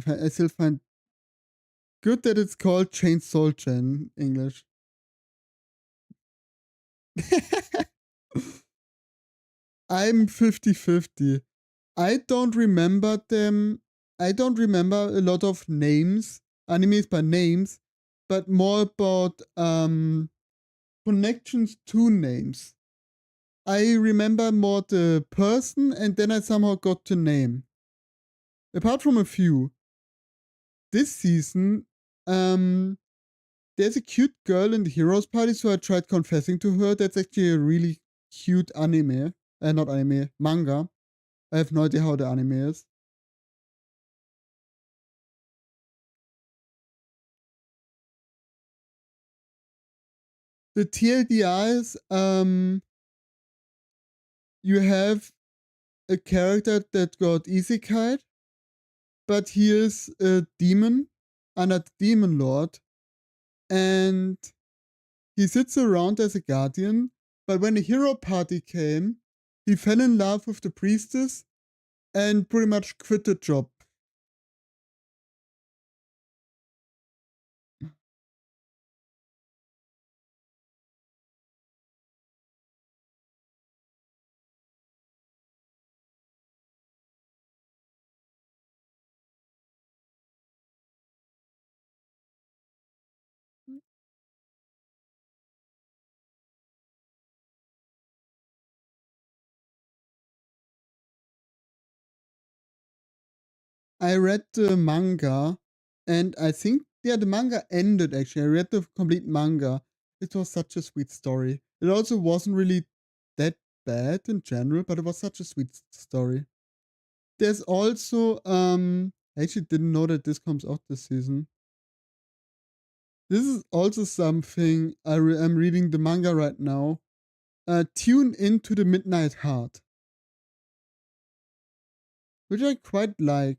I still find good that it's called Chain Soldier in English. I'm 50-50. I don't remember them. I don't remember a lot of names, animes by names, but more about connections to names. I remember more the person, and then I somehow got the name. Apart from a few. This season, there's a cute girl in the Heroes Party, so I tried confessing to her. That's actually a really cute anime. Not anime, manga. I have no idea how the anime is. The TLDRs, you have a character that got isekai, but he is a demon, a demon lord, and he sits around as a guardian, but when the hero party came, he fell in love with the priestess and pretty much quit the job. I read the manga, and I think, yeah, the manga ended actually. I read the complete manga. It was such a sweet story. It also wasn't really that bad in general, but it was such a sweet story. There's also, I actually didn't know that this comes out this season. This is also something I'm reading the manga right now. Tune into the Midnight Heart, which I quite like.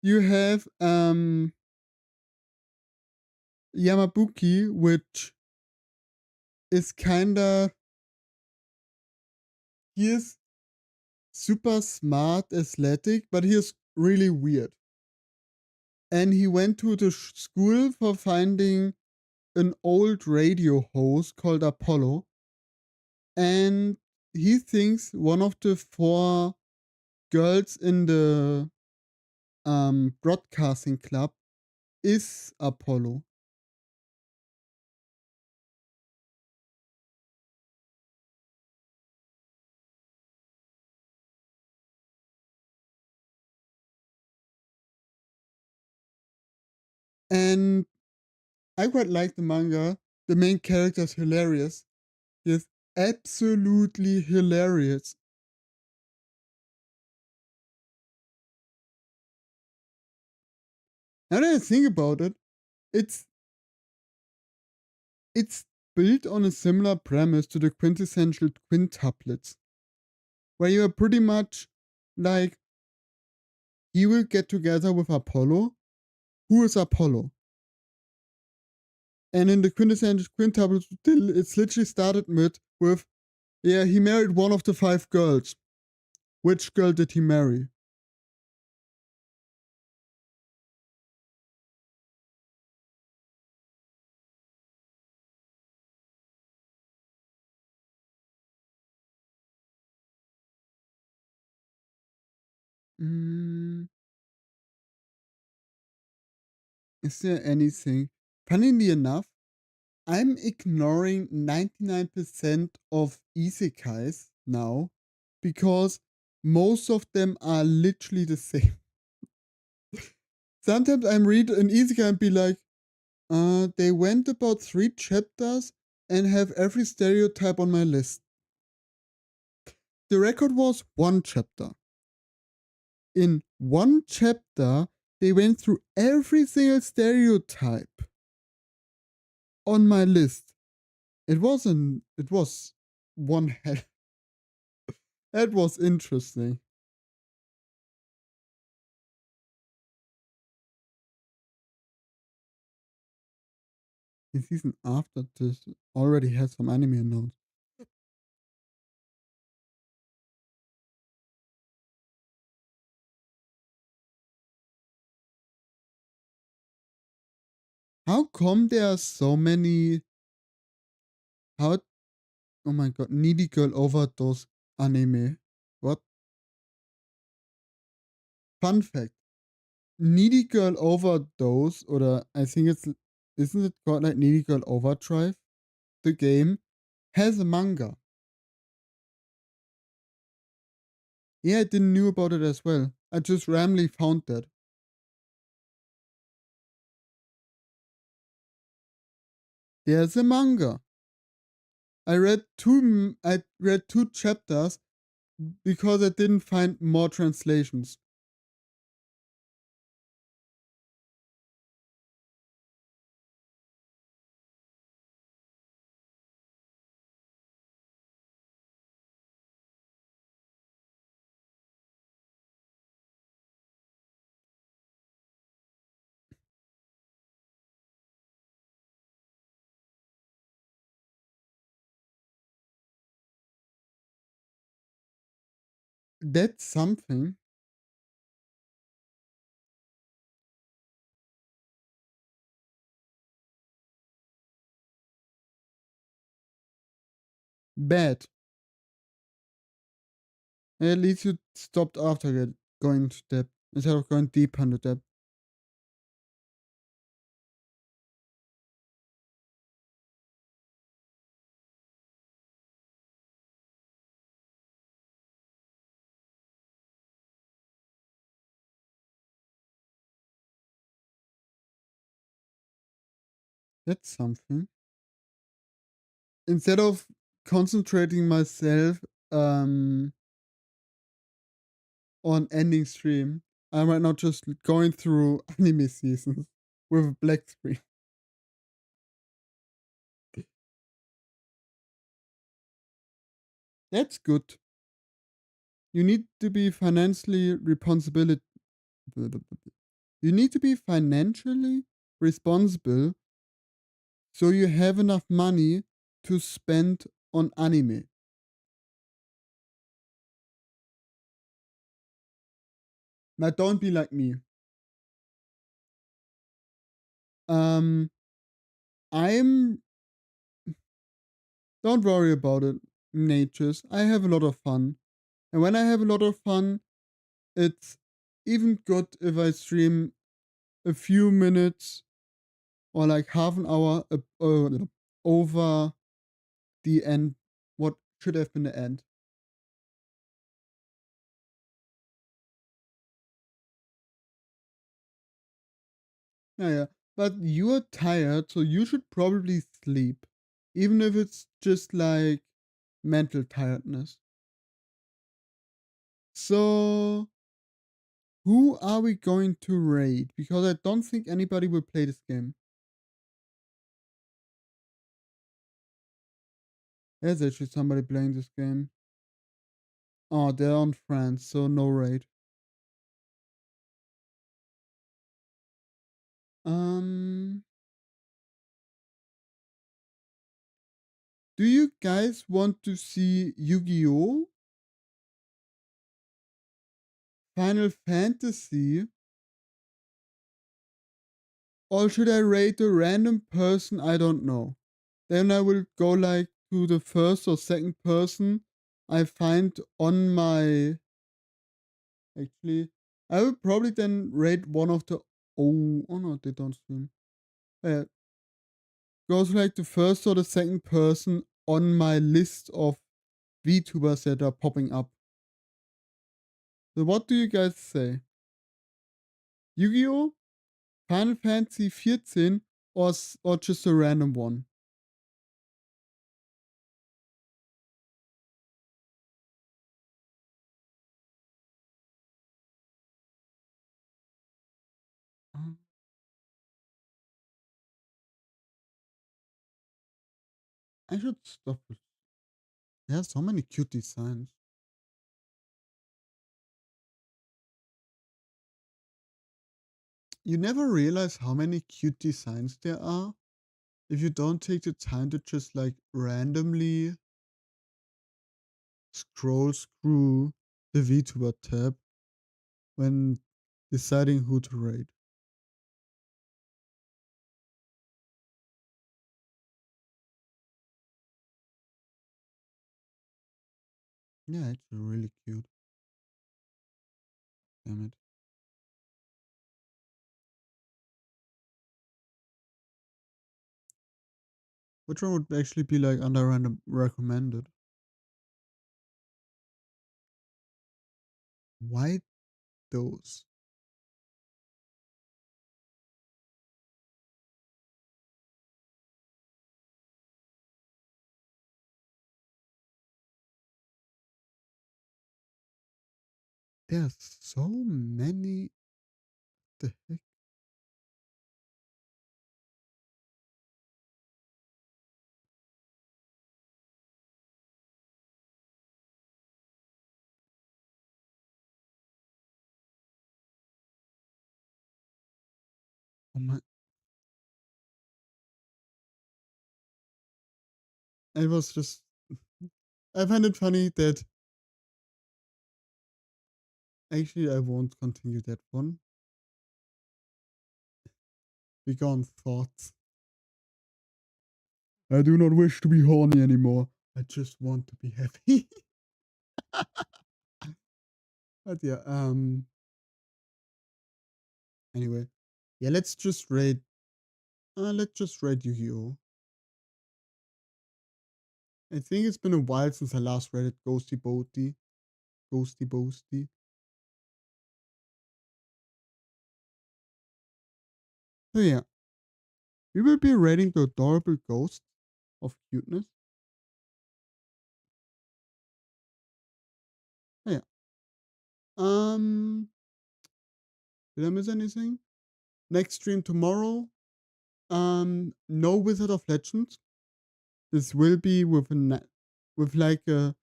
You have Yamabuki, which is kinda, he is super smart, athletic, but he is really weird. And he went to the school for finding an old radio host called Apollo. And he thinks one of the four girls in the broadcasting club is Apollo. And I quite like the manga. The main character is hilarious. He is absolutely hilarious. Now that I think about it, it's built on a similar premise to the quintessential quintuplets, where you are pretty much like, he will get together with Apollo. Who is Apollo? And in the quintessential quintuplets, it's literally started with, yeah, he married one of the five girls. Which girl did he marry? Mm, is there anything? Funnily enough, I'm ignoring 99% of isekais now because most of them are literally the same. Sometimes I'm read an isekai and be like, they went about 3 chapters and have every stereotype on my list. The record was 1 chapter. In 1 chapter, they went through every single stereotype on my list. It was one hell. That was interesting. The season after this already has some anime announced. How come there are so many? How? Oh my god! Needy Girl Overdose anime. What? Fun fact: Needy Girl Overdose, or I think isn't it called like Needy Girl Overdrive? The game has a manga. Yeah, I didn't knew about it as well. I just randomly found that. There's a manga. I read two chapters because I didn't find more translations. That's something. Bad. At least you stopped after going to depth instead of going deep into depth. That's something. Instead of concentrating myself on ending stream, I'm right now just going through anime seasons with a black screen. That's good. You need to be financially responsible. You need to be financially responsible so you have enough money to spend on anime. Now don't be like me. I'm don't worry about it, natures. I have a lot of fun. And when I have a lot of fun, it's even good if I stream a few minutes or like half an hour over the end, what should have been the end. Yeah. But you're tired, so you should probably sleep. Even if it's just like mental tiredness. So, who are we going to raid? Because I don't think anybody will play this game. There's actually somebody playing this game. Oh, they're on France, so no raid. Do you guys want to see Yu-Gi-Oh? Final Fantasy? Or should I rate a random person I don't know? Then I will go like to the first or second person I find on my... Actually, I will probably then rate one of the... Oh no, they don't stream. goes like the first or the second person on my list of VTubers that are popping up. So what do you guys say? Yu-Gi-Oh, Final Fantasy 14 or just a random one? I should stop it. There's so many cute designs. You never realize how many cute designs there are if you don't take the time to just like randomly scroll through the VTuber tab when deciding who to rate. Yeah, it's really cute. Damn it. Which one would actually be like under random recommended? Why those? There's so many. The heck? Oh my. It was just. I find it funny that. Actually, I won't continue that one. Begone thoughts. I do not wish to be horny anymore. I just want to be happy. But yeah, anyway. Yeah, let's just rate Yu-Gi-Oh! I think it's been a while since I last rated Ghosty Boaty. Ghosty Boasty. So yeah. We will be rating the adorable ghost of cuteness. Oh, yeah. Did I miss anything? Next stream tomorrow. No Wizard of Legends. This will be with like a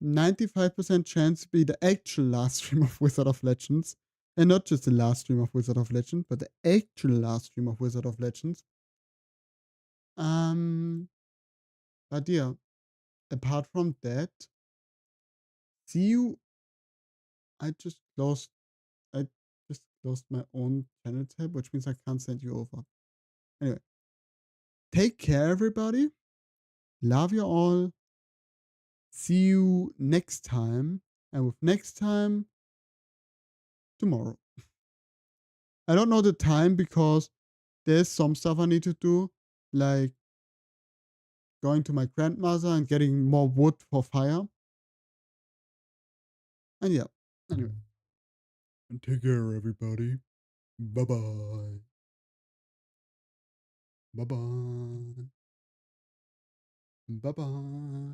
95% chance to be the actual last stream of Wizard of Legends. And not just the last stream of Wizard of Legends, but the actual last stream of Wizard of Legends. But yeah, apart from that, see you. I just closed my own channel tab, which means I can't send you over. Anyway, take care, everybody. Love you all. See you next time. And with next time, tomorrow. I don't know the time because there's some stuff I need to do, like going to my grandmother and getting more wood for fire. And yeah, anyway. And take care, everybody. Bye bye. Bye bye. Bye bye.